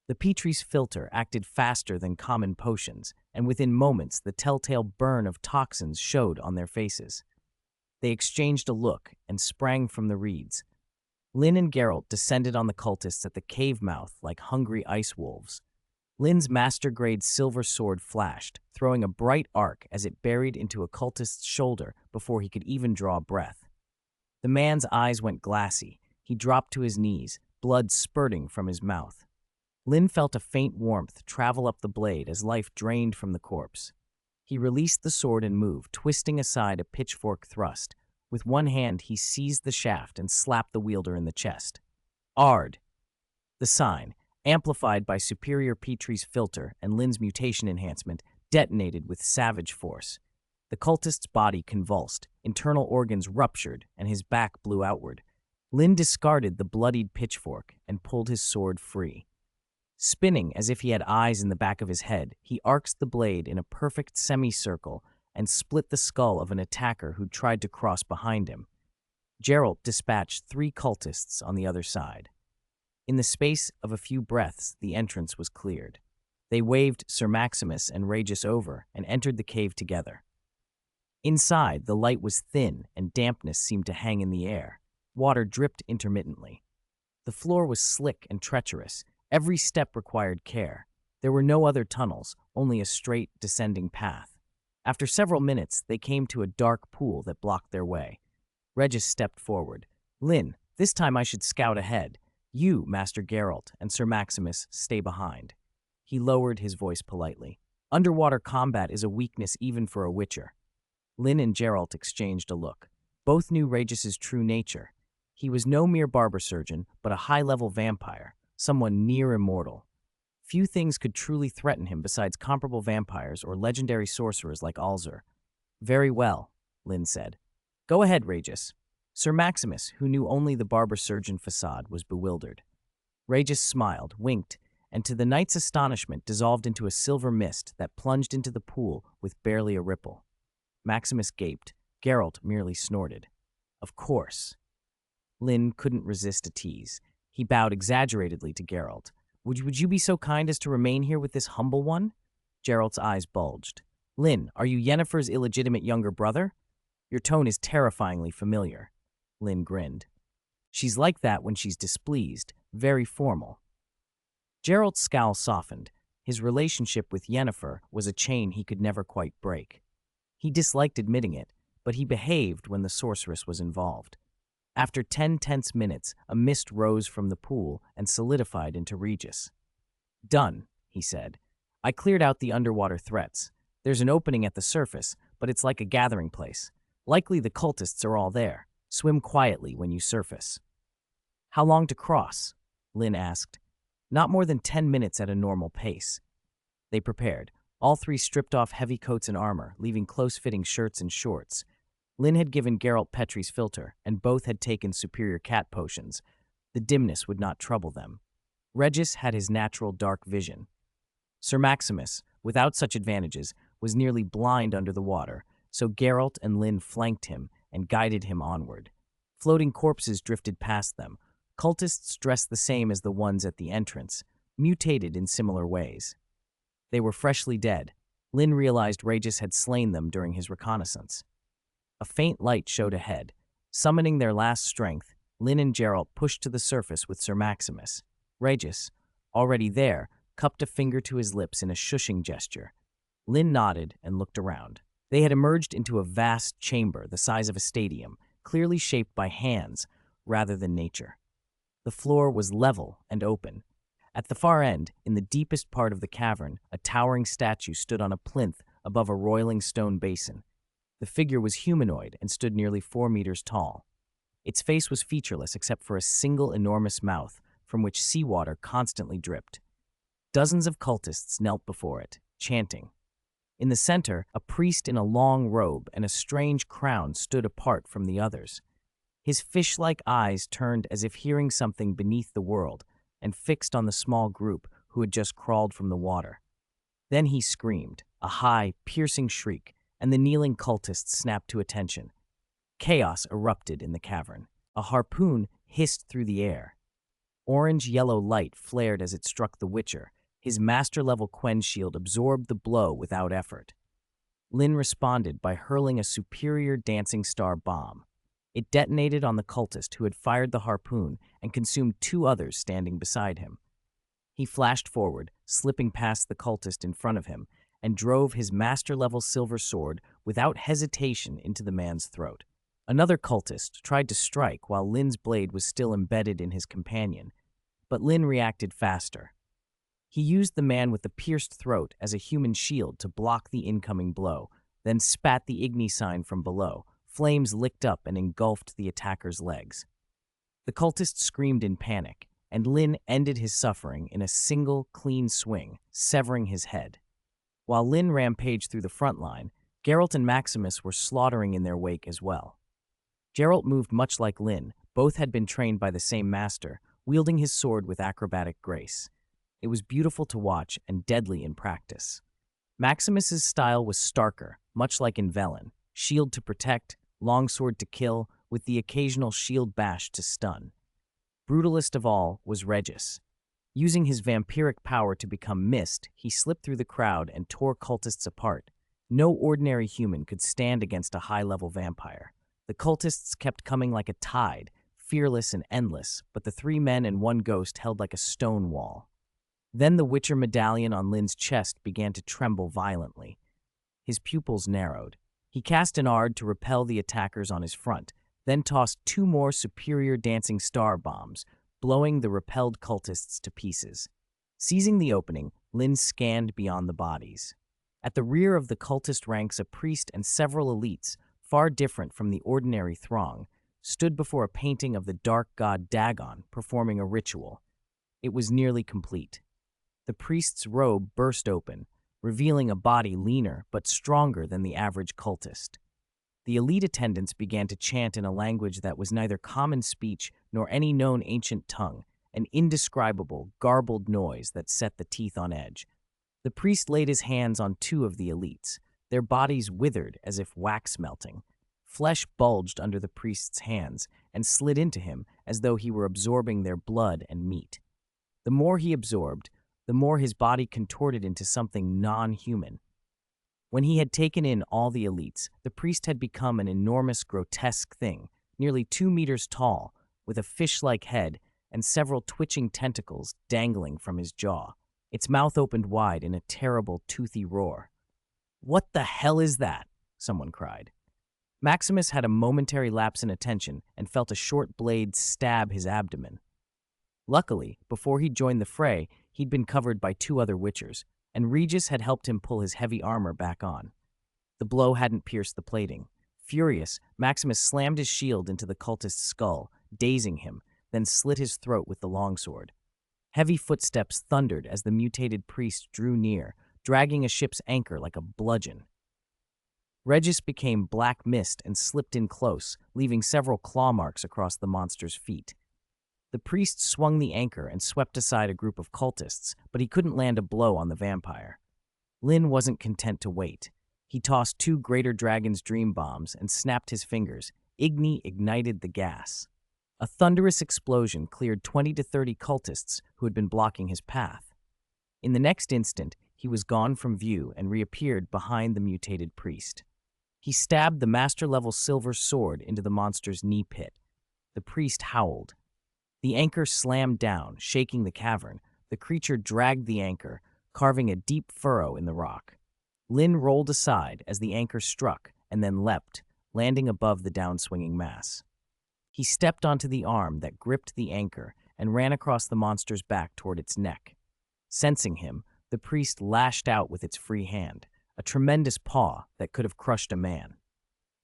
The Patry's filter acted faster than common potions, and within moments the telltale burn of toxins showed on their faces. They exchanged a look and sprang from the reeds. Linn and Geralt descended on the cultists at the cave mouth like hungry ice wolves. Linn's master-grade silver sword flashed, throwing a bright arc as it buried into a cultist's shoulder before he could even draw a breath. The man's eyes went glassy. He dropped to his knees, blood spurting from his mouth. Linn felt a faint warmth travel up the blade as life drained from the corpse. He released the sword and moved, twisting aside a pitchfork thrust. With one hand, he seized the shaft and slapped the wielder in the chest. Ard! The sign, amplified by superior Petrie's filter and Linn's mutation enhancement, detonated with savage force. The cultist's body convulsed, internal organs ruptured, and his back blew outward. Linn discarded the bloodied pitchfork and pulled his sword free. Spinning as if he had eyes in the back of his head, he arcs the blade in a perfect semicircle and split the skull of an attacker who tried to cross behind him. Geralt dispatched 3 cultists on the other side. In the space of a few breaths, the entrance was cleared. They waved Sir Maximus and Regis over and entered the cave together. Inside, the light was thin and dampness seemed to hang in the air. Water dripped intermittently. The floor was slick and treacherous. Every step required care. There were no other tunnels, only a straight, descending path. After several minutes, they came to a dark pool that blocked their way. Regis stepped forward. Linn, this time I should scout ahead. You, Master Geralt, and Sir Maximus, stay behind. He lowered his voice politely. Underwater combat is a weakness even for a witcher. Linn and Geralt exchanged a look. Both knew Regis's true nature. He was no mere barber surgeon, but a high-level vampire, someone near immortal. Few things could truly threaten him besides comparable vampires or legendary sorcerers like Alzur. Very well, Linn said. Go ahead, Regis. Sir Maximus, who knew only the barber-surgeon facade, was bewildered. Regis smiled, winked, and to the knight's astonishment dissolved into a silver mist that plunged into the pool with barely a ripple. Maximus gaped. Geralt merely snorted. Of course. Linn couldn't resist a tease. He bowed exaggeratedly to Geralt. Would you be so kind as to remain here with this humble one? Geralt's eyes bulged. Linn, are you Yennefer's illegitimate younger brother? Your tone is terrifyingly familiar. Linn grinned. She's like that when she's displeased, very formal. Geralt's scowl softened. His relationship with Yennefer was a chain he could never quite break. He disliked admitting it, but he behaved when the sorceress was involved. After 10 tense minutes, a mist rose from the pool and solidified into Regis. Done, he said. I cleared out the underwater threats. There's an opening at the surface, but it's like a gathering place. Likely the cultists are all there. Swim quietly when you surface. How long to cross? Linn asked. Not more than 10 minutes at a normal pace. They prepared. All 3 stripped off heavy coats and armor, leaving close-fitting shirts and shorts. Linn had given Geralt Petrie's filter, and both had taken superior cat potions. The dimness would not trouble them. Regis had his natural dark vision. Sir Maximus, without such advantages, was nearly blind under the water, so Geralt and Linn flanked him and guided him onward. Floating corpses drifted past them. Cultists dressed the same as the ones at the entrance, mutated in similar ways. They were freshly dead. Linn realized Regis had slain them during his reconnaissance. A faint light showed ahead. Summoning their last strength, Linn and Geralt pushed to the surface with Sir Maximus. Regis, already there, cupped a finger to his lips in a shushing gesture. Linn nodded and looked around. They had emerged into a vast chamber the size of a stadium, clearly shaped by hands rather than nature. The floor was level and open. At the far end, in the deepest part of the cavern, a towering statue stood on a plinth above a roiling stone basin. The figure was humanoid and stood nearly 4 meters tall. Its face was featureless except for a single enormous mouth from which seawater constantly dripped. Dozens of cultists knelt before it, chanting. In the center, a priest in a long robe and a strange crown stood apart from the others. His fish-like eyes turned as if hearing something beneath the world and fixed on the small group who had just crawled from the water. Then he screamed, a high, piercing shriek, and the kneeling cultists snapped to attention. Chaos erupted in the cavern. A harpoon hissed through the air. Orange-yellow light flared as it struck the Witcher, His master-level Quen shield absorbed the blow without effort. Linn responded by hurling a superior dancing star bomb. It detonated on the cultist who had fired the harpoon and consumed two others standing beside him. He flashed forward, slipping past the cultist in front of him, and drove his master-level silver sword without hesitation into the man's throat. Another cultist tried to strike while Linn's blade was still embedded in his companion, but Linn reacted faster. He used the man with the pierced throat as a human shield to block the incoming blow, then spat the Igni sign from below. Flames licked up and engulfed the attacker's legs. The cultist screamed in panic, and Linn ended his suffering in a single, clean swing, severing his head. While Linn rampaged through the front line, Geralt and Maximus were slaughtering in their wake as well. Geralt moved much like Linn. Both had been trained by the same master, wielding his sword with acrobatic grace. It was beautiful to watch and deadly in practice. Maximus's style was starker, much like in Velen, shield to protect, longsword to kill, with the occasional shield bash to stun. Brutalist of all was Regis. Using his vampiric power to become mist, he slipped through the crowd and tore cultists apart. No ordinary human could stand against a high-level vampire. The cultists kept coming like a tide, fearless and endless, but the three men and one ghost held like a stone wall. Then the Witcher medallion on Linn's chest began to tremble violently. His pupils narrowed. He cast an Ard to repel the attackers on his front, then tossed two more superior dancing star bombs, blowing the repelled cultists to pieces. Seizing the opening, Linn scanned beyond the bodies. At the rear of the cultist ranks, a priest and several elites, far different from the ordinary throng, stood before a painting of the dark god Dagon performing a ritual. It was nearly complete. The priest's robe burst open, revealing a body leaner but stronger than the average cultist. The elite attendants began to chant in a language that was neither common speech nor any known ancient tongue, an indescribable, garbled noise that set the teeth on edge. The priest laid his hands on two of the elites. Their bodies withered as if wax melting. Flesh bulged under the priest's hands and slid into him as though he were absorbing their blood and meat. The more he absorbed, the more his body contorted into something non-human. When he had taken in all the elites, the priest had become an enormous, grotesque thing, nearly 2 meters tall, with a fish-like head and several twitching tentacles dangling from his jaw. Its mouth opened wide in a terrible, toothy roar. "What the hell is that?" someone cried. Maximus had a momentary lapse in attention and felt a short blade stab his abdomen. Luckily, before he joined the fray, he'd been covered by two other Witchers, and Regis had helped him pull his heavy armor back on. The blow hadn't pierced the plating. Furious, Maximus slammed his shield into the cultist's skull, dazing him, then slit his throat with the longsword. Heavy footsteps thundered as the mutated priest drew near, dragging a ship's anchor like a bludgeon. Regis became black mist and slipped in close, leaving several claw marks across the monster's feet. The priest swung the anchor and swept aside a group of cultists, but he couldn't land a blow on the vampire. Linn wasn't content to wait. He tossed two Greater Dragon's Dream Bombs and snapped his fingers. Igni ignited the gas. A thunderous explosion cleared 20 to 30 cultists who had been blocking his path. In the next instant, he was gone from view and reappeared behind the mutated priest. He stabbed the master-level silver sword into the monster's knee pit. The priest howled. The anchor slammed down, shaking the cavern. The creature dragged the anchor, carving a deep furrow in the rock. Linn rolled aside as the anchor struck and then leapt, landing above the downswinging mass. He stepped onto the arm that gripped the anchor and ran across the monster's back toward its neck. Sensing him, the priest lashed out with its free hand, a tremendous paw that could have crushed a man.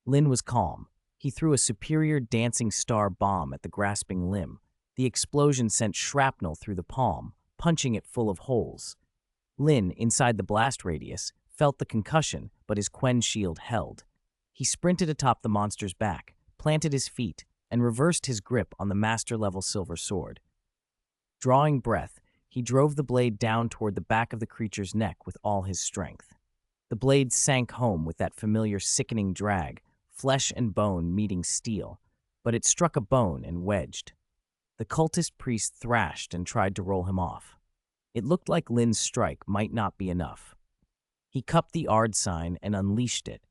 Linn was calm. He threw a superior dancing star bomb at the grasping limb. The explosion sent shrapnel through the palm, punching it full of holes. Linn, inside the blast radius, felt the concussion, but his Quen shield held. He sprinted atop the monster's back, planted his feet, and reversed his grip on the master-level silver sword. Drawing breath, he drove the blade down toward the back of the creature's neck with all his strength. The blade sank home with that familiar sickening drag, flesh and bone meeting steel, but it struck a bone and wedged. The cultist priest thrashed and tried to roll him off. It looked like Linn's strike might not be enough. He cupped the Ard sign and unleashed it.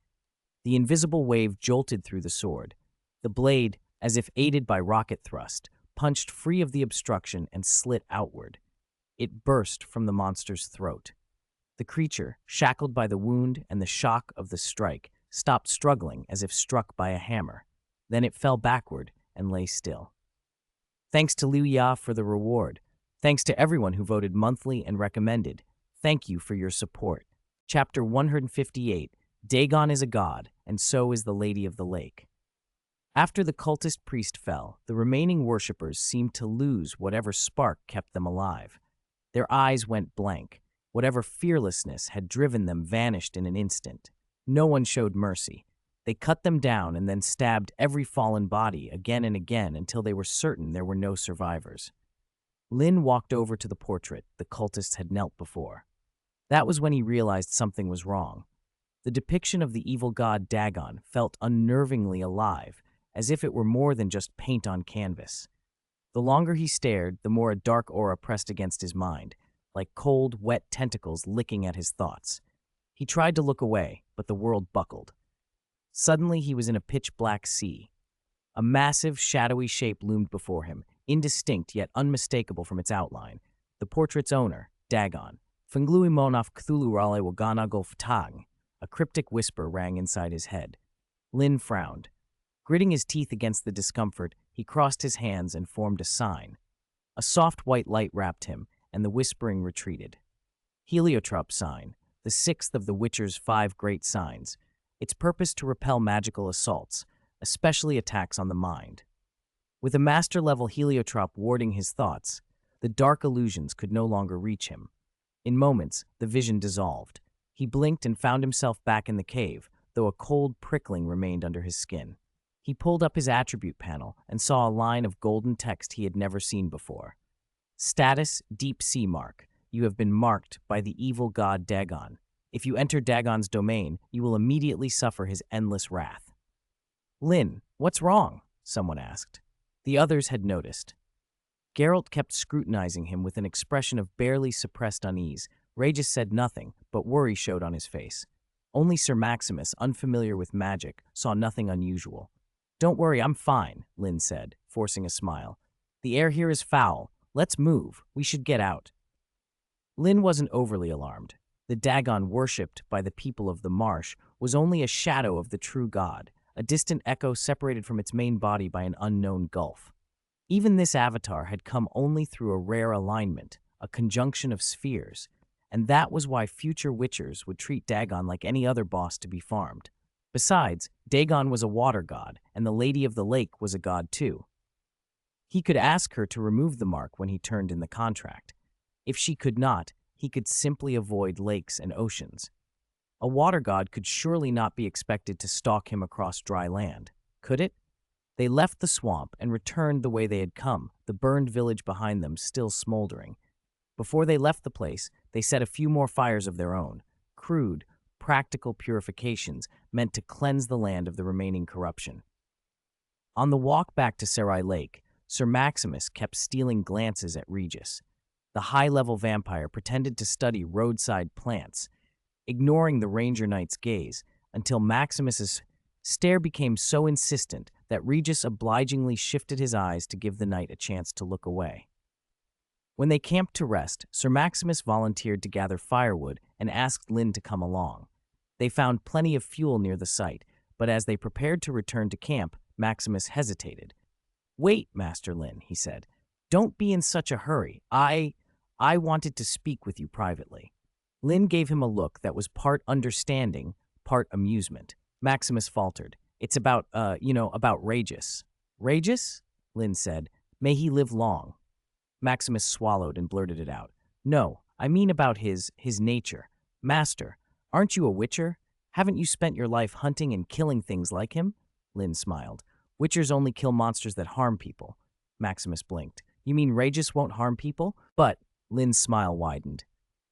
The invisible wave jolted through the sword. The blade, as if aided by rocket thrust, punched free of the obstruction and slit outward. It burst from the monster's throat. The creature, shackled by the wound and the shock of the strike, stopped struggling as if struck by a hammer. Then it fell backward and lay still. Thanks to Liu Ya for the reward. Thanks to everyone who voted monthly and recommended. Thank you for your support. Chapter 158, Dagon is a god, and so is the Lady of the Lake. After the cultist priest fell, the remaining worshippers seemed to lose whatever spark kept them alive. Their eyes went blank. Whatever fearlessness had driven them vanished in an instant. No one showed mercy. They cut them down and then stabbed every fallen body again and again until they were certain there were no survivors. Linn walked over to the portrait the cultists had knelt before. That was when he realized something was wrong. The depiction of the evil god Dagon felt unnervingly alive, as if it were more than just paint on canvas. The longer he stared, the more a dark aura pressed against his mind, like cold, wet tentacles licking at his thoughts. He tried to look away, but the world buckled. Suddenly, he was in a pitch-black sea. A massive, shadowy shape loomed before him, indistinct yet unmistakable from its outline. The portrait's owner, Dagon. Funglui monaf Cthulhu rale wagana golftang. A cryptic whisper rang inside his head. Linn frowned. Gritting his teeth against the discomfort, he crossed his hands and formed a sign. A soft white light wrapped him, and the whispering retreated. Heliotrope sign, the sixth of the Witcher's 5 great signs. Its purpose to repel magical assaults, especially attacks on the mind. With a master-level heliotrope warding his thoughts, the dark illusions could no longer reach him. In moments, the vision dissolved. He blinked and found himself back in the cave, though a cold prickling remained under his skin. He pulled up his attribute panel and saw a line of golden text he had never seen before. Status, Deep Sea Mark. You have been marked by the evil god Dagon. If you enter Dagon's domain, you will immediately suffer his endless wrath. Linn, what's wrong? Someone asked. The others had noticed. Geralt kept scrutinizing him with an expression of barely suppressed unease. Regis said nothing, but worry showed on his face. Only Sir Maximus, unfamiliar with magic, saw nothing unusual. Don't worry, I'm fine, Linn said, forcing a smile. The air here is foul. Let's move. We should get out. Linn wasn't overly alarmed. The Dagon worshipped by the people of the marsh was only a shadow of the true god, a distant echo separated from its main body by an unknown gulf. Even this avatar had come only through a rare alignment, a conjunction of spheres, and that was why future Witchers would treat Dagon like any other boss to be farmed. Besides, Dagon was a water god, and the Lady of the Lake was a god too. He could ask her to remove the mark when he turned in the contract. If she could not, he could simply avoid lakes and oceans. A water god could surely not be expected to stalk him across dry land, could it? They left the swamp and returned the way they had come, the burned village behind them still smoldering. Before they left the place, they set a few more fires of their own, crude, practical purifications meant to cleanse the land of the remaining corruption. On the walk back to Serai Lake, Sir Maximus kept stealing glances at Regis. The high-level vampire pretended to study roadside plants, ignoring the Ranger Knight's gaze, until Maximus's stare became so insistent that Regis obligingly shifted his eyes to give the knight a chance to look away. When they camped to rest, Sir Maximus volunteered to gather firewood and asked Linn to come along. They found plenty of fuel near the site, but as they prepared to return to camp, Maximus hesitated. "Wait, Master Linn," he said. "Don't be in such a hurry. I wanted to speak with you privately." Linn gave him a look that was part understanding, part amusement. Maximus faltered. "It's about Regis." "Regis?" Linn said. "May he live long." Maximus swallowed and blurted it out. "No, I mean about his nature. Master, aren't you a Witcher? Haven't you spent your life hunting and killing things like him?" Linn smiled. "Witchers only kill monsters that harm people." Maximus blinked. "You mean Regis won't harm people?" "But," Linn's smile widened.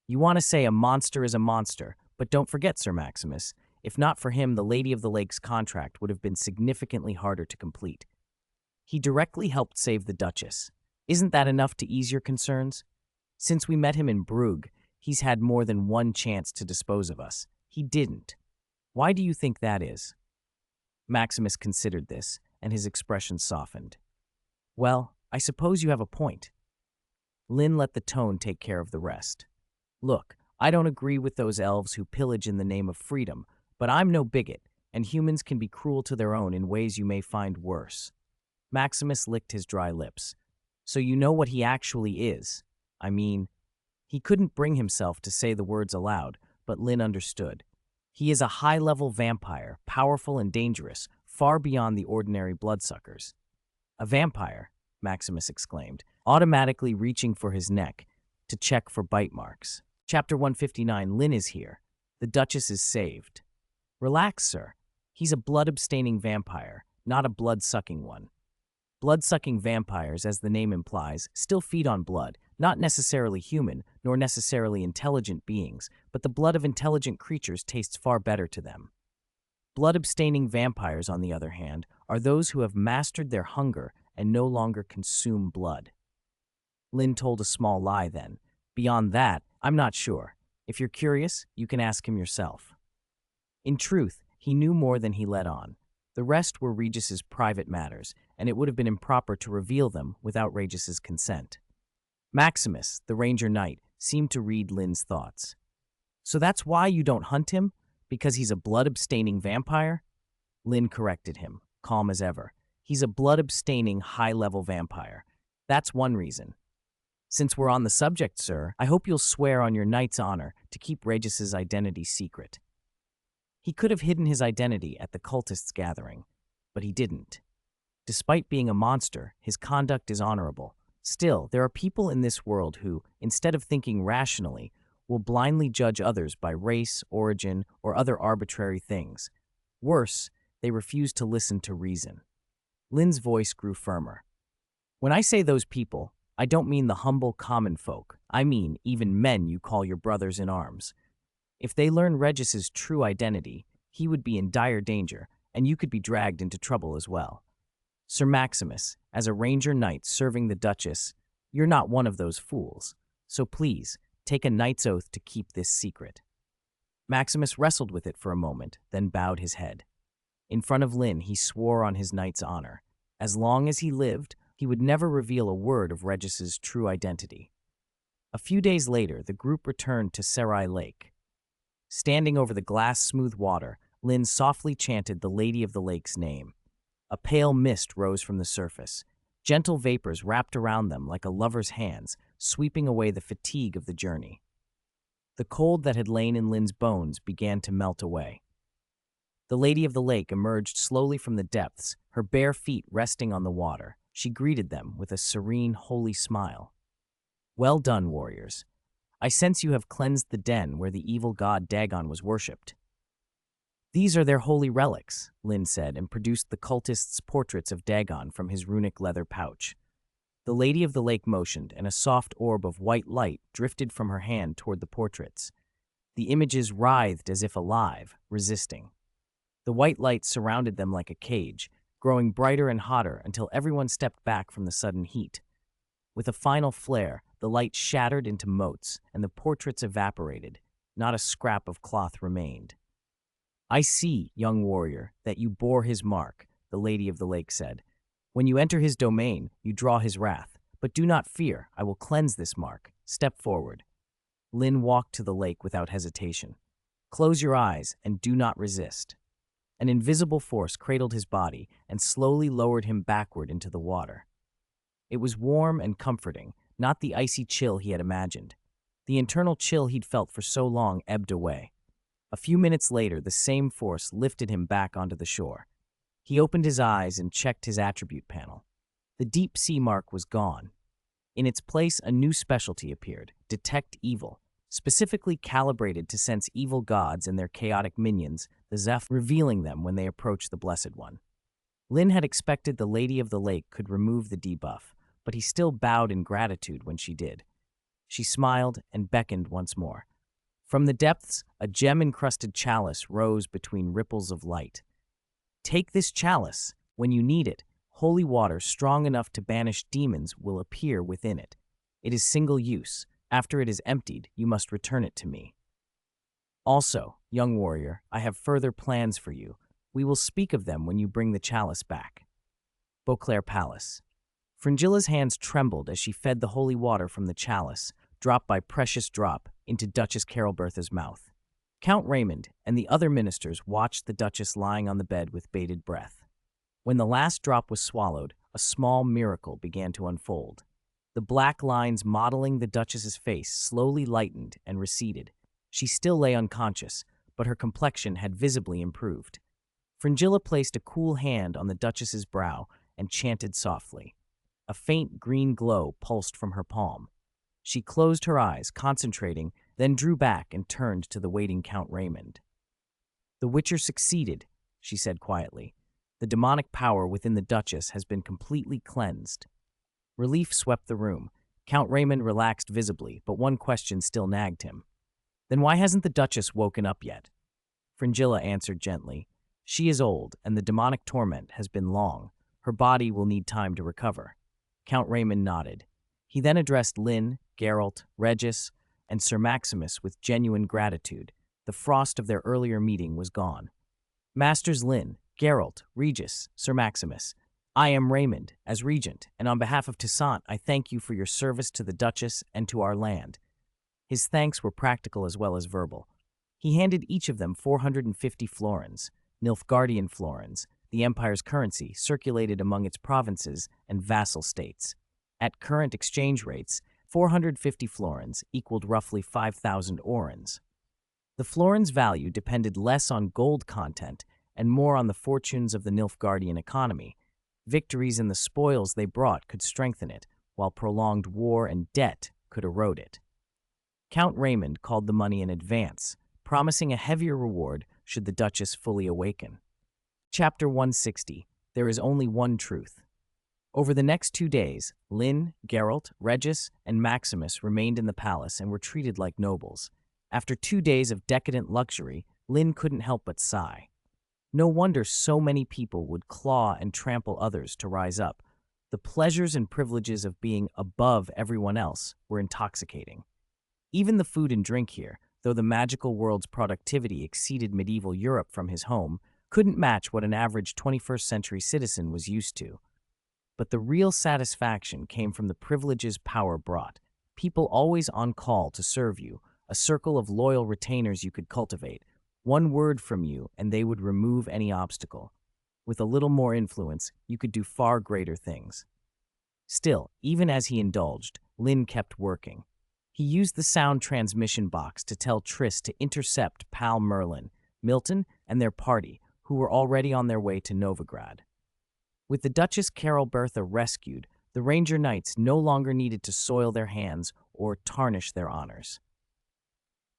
"You want to say a monster is a monster, but don't forget, Sir Maximus, if not for him, the Lady of the Lake's contract would have been significantly harder to complete. He directly helped save the Duchess. Isn't that enough to ease your concerns?" Since we met him in Brugge, he's had more than one chance to dispose of us. He didn't. Why do you think that is?" Maximus considered this, and his expression softened. "Well, I suppose you have a point." Linn let the tone take care of the rest. "Look, I don't agree with those elves who pillage in the name of freedom, but I'm no bigot, and humans can be cruel to their own in ways you may find worse." Maximus licked his dry lips. "So you know what he actually is? I mean," he couldn't bring himself to say the words aloud, but Linn understood. "He is a high-level vampire, powerful and dangerous, far beyond the ordinary bloodsuckers." "A vampire?" Maximus exclaimed, automatically reaching for his neck to check for bite marks. Chapter 159, Linn is here. The Duchess is saved. "Relax, sir. He's a blood-abstaining vampire, not a blood-sucking one. Blood-sucking vampires, as the name implies, still feed on blood, not necessarily human, nor necessarily intelligent beings, but the blood of intelligent creatures tastes far better to them. Blood-abstaining vampires, on the other hand, are those who have mastered their hunger and no longer consume blood." Linn told a small lie then. "Beyond that, I'm not sure. If you're curious, you can ask him yourself." In truth, he knew more than he let on. The rest were Regis's private matters, and it would have been improper to reveal them without Regis's consent. Maximus, the Ranger Knight, seemed to read Linn's thoughts. "So that's why you don't hunt him? Because he's a blood-abstaining vampire?" Linn corrected him, calm as ever. "He's a blood-abstaining, high-level vampire. That's one reason. Since we're on the subject, sir, I hope you'll swear on your knight's honor to keep Regis's identity secret." He could have hidden his identity at the cultists' gathering, but he didn't. Despite being a monster, his conduct is honorable. Still, there are people in this world who, instead of thinking rationally, will blindly judge others by race, origin, or other arbitrary things. Worse, they refuse to listen to reason. Linn's voice grew firmer. "When I say those people, I don't mean the humble common folk. I mean even men you call your brothers in arms. If they learn Regis's true identity, he would be in dire danger, and you could be dragged into trouble as well. Sir Maximus, as a Ranger Knight serving the Duchess, you're not one of those fools. So please, take a knight's oath to keep this secret." Maximus wrestled with it for a moment, then bowed his head. In front of Linn, he swore on his knight's honor. As long as he lived, he would never reveal a word of Regis's true identity. A few days later, the group returned to Serai Lake. Standing over the glass-smooth water, Linn softly chanted the Lady of the Lake's name. A pale mist rose from the surface. Gentle vapors wrapped around them like a lover's hands, sweeping away the fatigue of the journey. The cold that had lain in Linn's bones began to melt away. The Lady of the Lake emerged slowly from the depths, her bare feet resting on the water. She greeted them with a serene, holy smile. "Well done, warriors. I sense you have cleansed the den where the evil god Dagon was worshipped." "These are their holy relics," Linn said, and produced the cultists' portraits of Dagon from his runic leather pouch. The Lady of the Lake motioned, and a soft orb of white light drifted from her hand toward the portraits. The images writhed as if alive, resisting. The white light surrounded them like a cage, growing brighter and hotter until everyone stepped back from the sudden heat. With a final flare, the light shattered into motes, and the portraits evaporated. Not a scrap of cloth remained. "I see, young warrior, that you bore his mark," the Lady of the Lake said. "When you enter his domain, you draw his wrath. But do not fear, I will cleanse this mark. Step forward." Linn walked to the lake without hesitation. "Close your eyes and do not resist." An invisible force cradled his body and slowly lowered him backward into the water. It was warm and comforting, not the icy chill he had imagined. The internal chill he'd felt for so long ebbed away. A few minutes later, the same force lifted him back onto the shore. He opened his eyes and checked his attribute panel. The deep sea mark was gone. In its place, a new specialty appeared, Detect Evil, specifically calibrated to sense evil gods and their chaotic minions, the Zeph, revealing them when they approached the Blessed One. Linn had expected the Lady of the Lake could remove the debuff, but he still bowed in gratitude when she did. She smiled and beckoned once more. From the depths, a gem-encrusted chalice rose between ripples of light. "Take this chalice. When you need it, holy water strong enough to banish demons will appear within it. It is single use. After it is emptied, you must return it to me. Also, young warrior, I have further plans for you. We will speak of them when you bring the chalice back. Beauclair Palace. Fringilla's hands trembled as she fed the holy water from the chalice, drop by precious drop, into Duchess Carolbertha's mouth. Count Raymond and the other ministers watched the Duchess lying on the bed with bated breath. When the last drop was swallowed, a small miracle began to unfold. The black lines modeling the Duchess's face slowly lightened and receded. She still lay unconscious, but her complexion had visibly improved. Fringilla placed a cool hand on the Duchess's brow and chanted softly. A faint green glow pulsed from her palm. She closed her eyes, concentrating, then drew back and turned to the waiting Count Raymond. "The Witcher succeeded," she said quietly. "The demonic power within the Duchess has been completely cleansed." Relief swept the room. Count Raymond relaxed visibly, but one question still nagged him. "Then why hasn't the Duchess woken up yet?" Fringilla answered gently. "She is old, and the demonic torment has been long. Her body will need time to recover." Count Raymond nodded. He then addressed Linn, Geralt, Regis, and Sir Maximus with genuine gratitude. The frost of their earlier meeting was gone. "Masters Linn, Geralt, Regis, Sir Maximus, I am Raymond, as regent, and on behalf of Toussaint, I thank you for your service to the Duchess and to our land." His thanks were practical as well as verbal. He handed each of them 450 florins, Nilfgaardian florins, the empire's currency circulated among its provinces and vassal states. At current exchange rates, 450 florins equaled roughly 5,000 orens. The florins' value depended less on gold content and more on the fortunes of the Nilfgaardian economy. Victories and the spoils they brought could strengthen it, while prolonged war and debt could erode it. Count Raymond called the money in advance, promising a heavier reward should the Duchess fully awaken. Chapter 160. There is only one truth. Over the next 2 days, Linn, Geralt, Regis, and Maximus remained in the palace and were treated like nobles. After 2 days of decadent luxury, Linn couldn't help but sigh. No wonder so many people would claw and trample others to rise up. The pleasures and privileges of being above everyone else were intoxicating. Even the food and drink here, though the magical world's productivity exceeded medieval Europe from his home, couldn't match what an average 21st century citizen was used to. But the real satisfaction came from the privileges power brought. People always on call to serve you, a circle of loyal retainers you could cultivate. One word from you and they would remove any obstacle. With a little more influence, you could do far greater things. Still, even as he indulged, Linn kept working. He used the sound transmission box to tell Triss to intercept Pal Merlin, Milton, and their party, who were already on their way to Novigrad. With the Duchess Carolbertha rescued, the Ranger Knights no longer needed to soil their hands or tarnish their honors.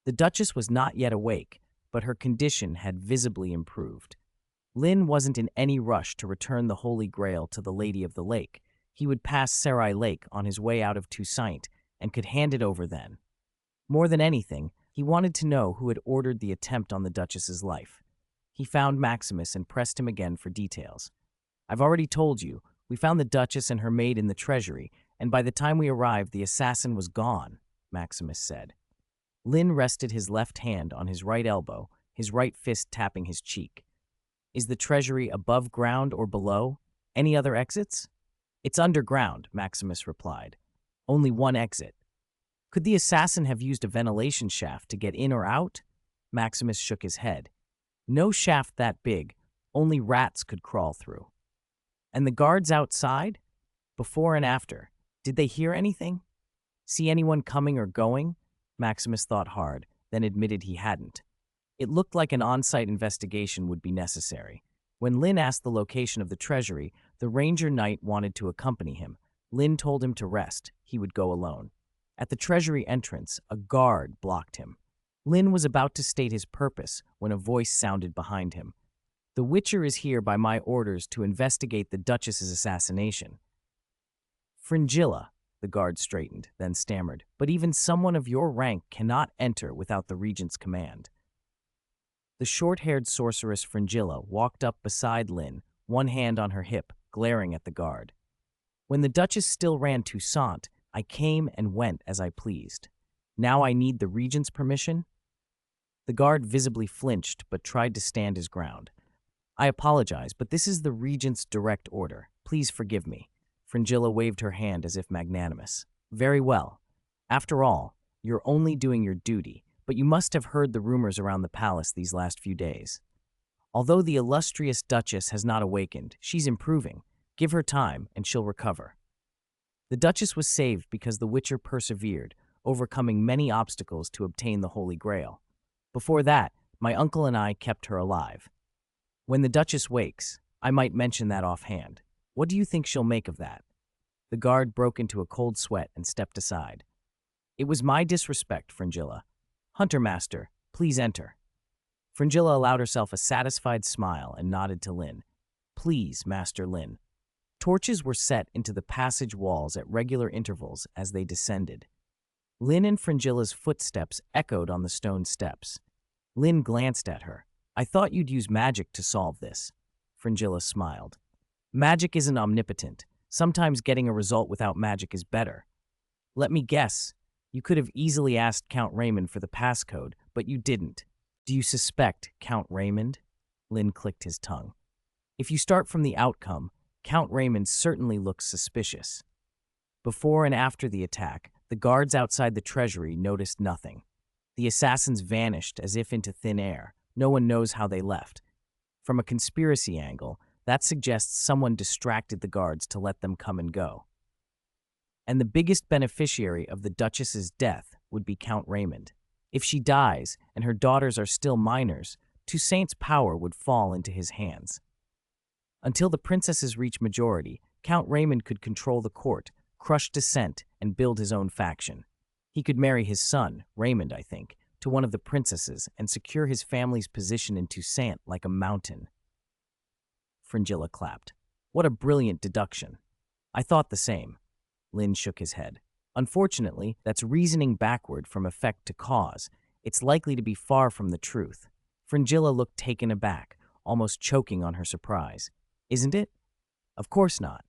The Duchess was not yet awake, but her condition had visibly improved. Linn wasn't in any rush to return the Holy Grail to the Lady of the Lake. He would pass Serai Lake on his way out of Toussaint and could hand it over then. More than anything, he wanted to know who had ordered the attempt on the Duchess's life. He found Maximus and pressed him again for details. "I've already told you, we found the Duchess and her maid in the treasury, and by the time we arrived, the assassin was gone," Maximus said. Linn rested his left hand on his right elbow, his right fist tapping his cheek. "Is the treasury above ground or below? Any other exits?" "It's underground," Maximus replied. "Only one exit." "Could the assassin have used a ventilation shaft to get in or out?" Maximus shook his head. "No shaft that big, only rats could crawl through." "And the guards outside? Before and after, did they hear anything? See anyone coming or going?" Maximus thought hard, then admitted he hadn't. It looked like an on-site investigation would be necessary. When Linn asked the location of the treasury, the Ranger Knight wanted to accompany him. Linn told him to rest. He would go alone. At the treasury entrance, a guard blocked him. Linn was about to state his purpose when a voice sounded behind him. "The Witcher is here by my orders to investigate the Duchess's assassination." "Fringilla," the guard straightened, then stammered, "but even someone of your rank cannot enter without the regent's command." The short-haired sorceress Fringilla walked up beside Linn, one hand on her hip, glaring at the guard. "When the Duchess still ran Toussaint, I came and went as I pleased. Now I need the regent's permission? The guard visibly flinched but tried to stand his ground. I apologize, but this is the regent's direct order. Please forgive me. Fringilla waved her hand as if magnanimous. Very well. After all, you're only doing your duty, but you must have heard the rumors around the palace these last few days. Although the illustrious Duchess has not awakened, she's improving. Give her time, and she'll recover. The Duchess was saved because the Witcher persevered, overcoming many obstacles to obtain the Holy Grail. Before that, my uncle and I kept her alive. When the Duchess wakes, I might mention that offhand. What do you think she'll make of that? The guard broke into a cold sweat and stepped aside. It was my disrespect, Fringilla. Hunter Master, please enter. Fringilla allowed herself a satisfied smile and nodded to Linn. Please, Master Linn. Torches were set into the passage walls at regular intervals as they descended. Linn and Fringilla's footsteps echoed on the stone steps. Linn glanced at her. I thought you'd use magic to solve this. Fringilla smiled. Magic isn't omnipotent. Sometimes getting a result without magic is better. Let me guess. You could have easily asked Count Raymond for the passcode, but you didn't. Do you suspect Count Raymond? Linn clicked his tongue. If you start from the outcome, Count Raymond certainly looks suspicious. Before and after the attack, the guards outside the treasury noticed nothing. The assassins vanished as if into thin air. No one knows how they left. From a conspiracy angle, that suggests someone distracted the guards to let them come and go. And the biggest beneficiary of the Duchess's death would be Count Raymond. If she dies and her daughters are still minors, Toussaint's power would fall into his hands. Until the princesses reach majority, Count Raymond could control the court, crush dissent, and build his own faction. He could marry his son, Raymond, I think, to one of the princesses and secure his family's position in Toussaint like a mountain. Fringilla clapped. What a brilliant deduction. I thought the same. Linn shook his head. Unfortunately, that's reasoning backward from effect to cause. It's likely to be far from the truth. Fringilla looked taken aback, almost choking on her surprise. Isn't it? Of course not.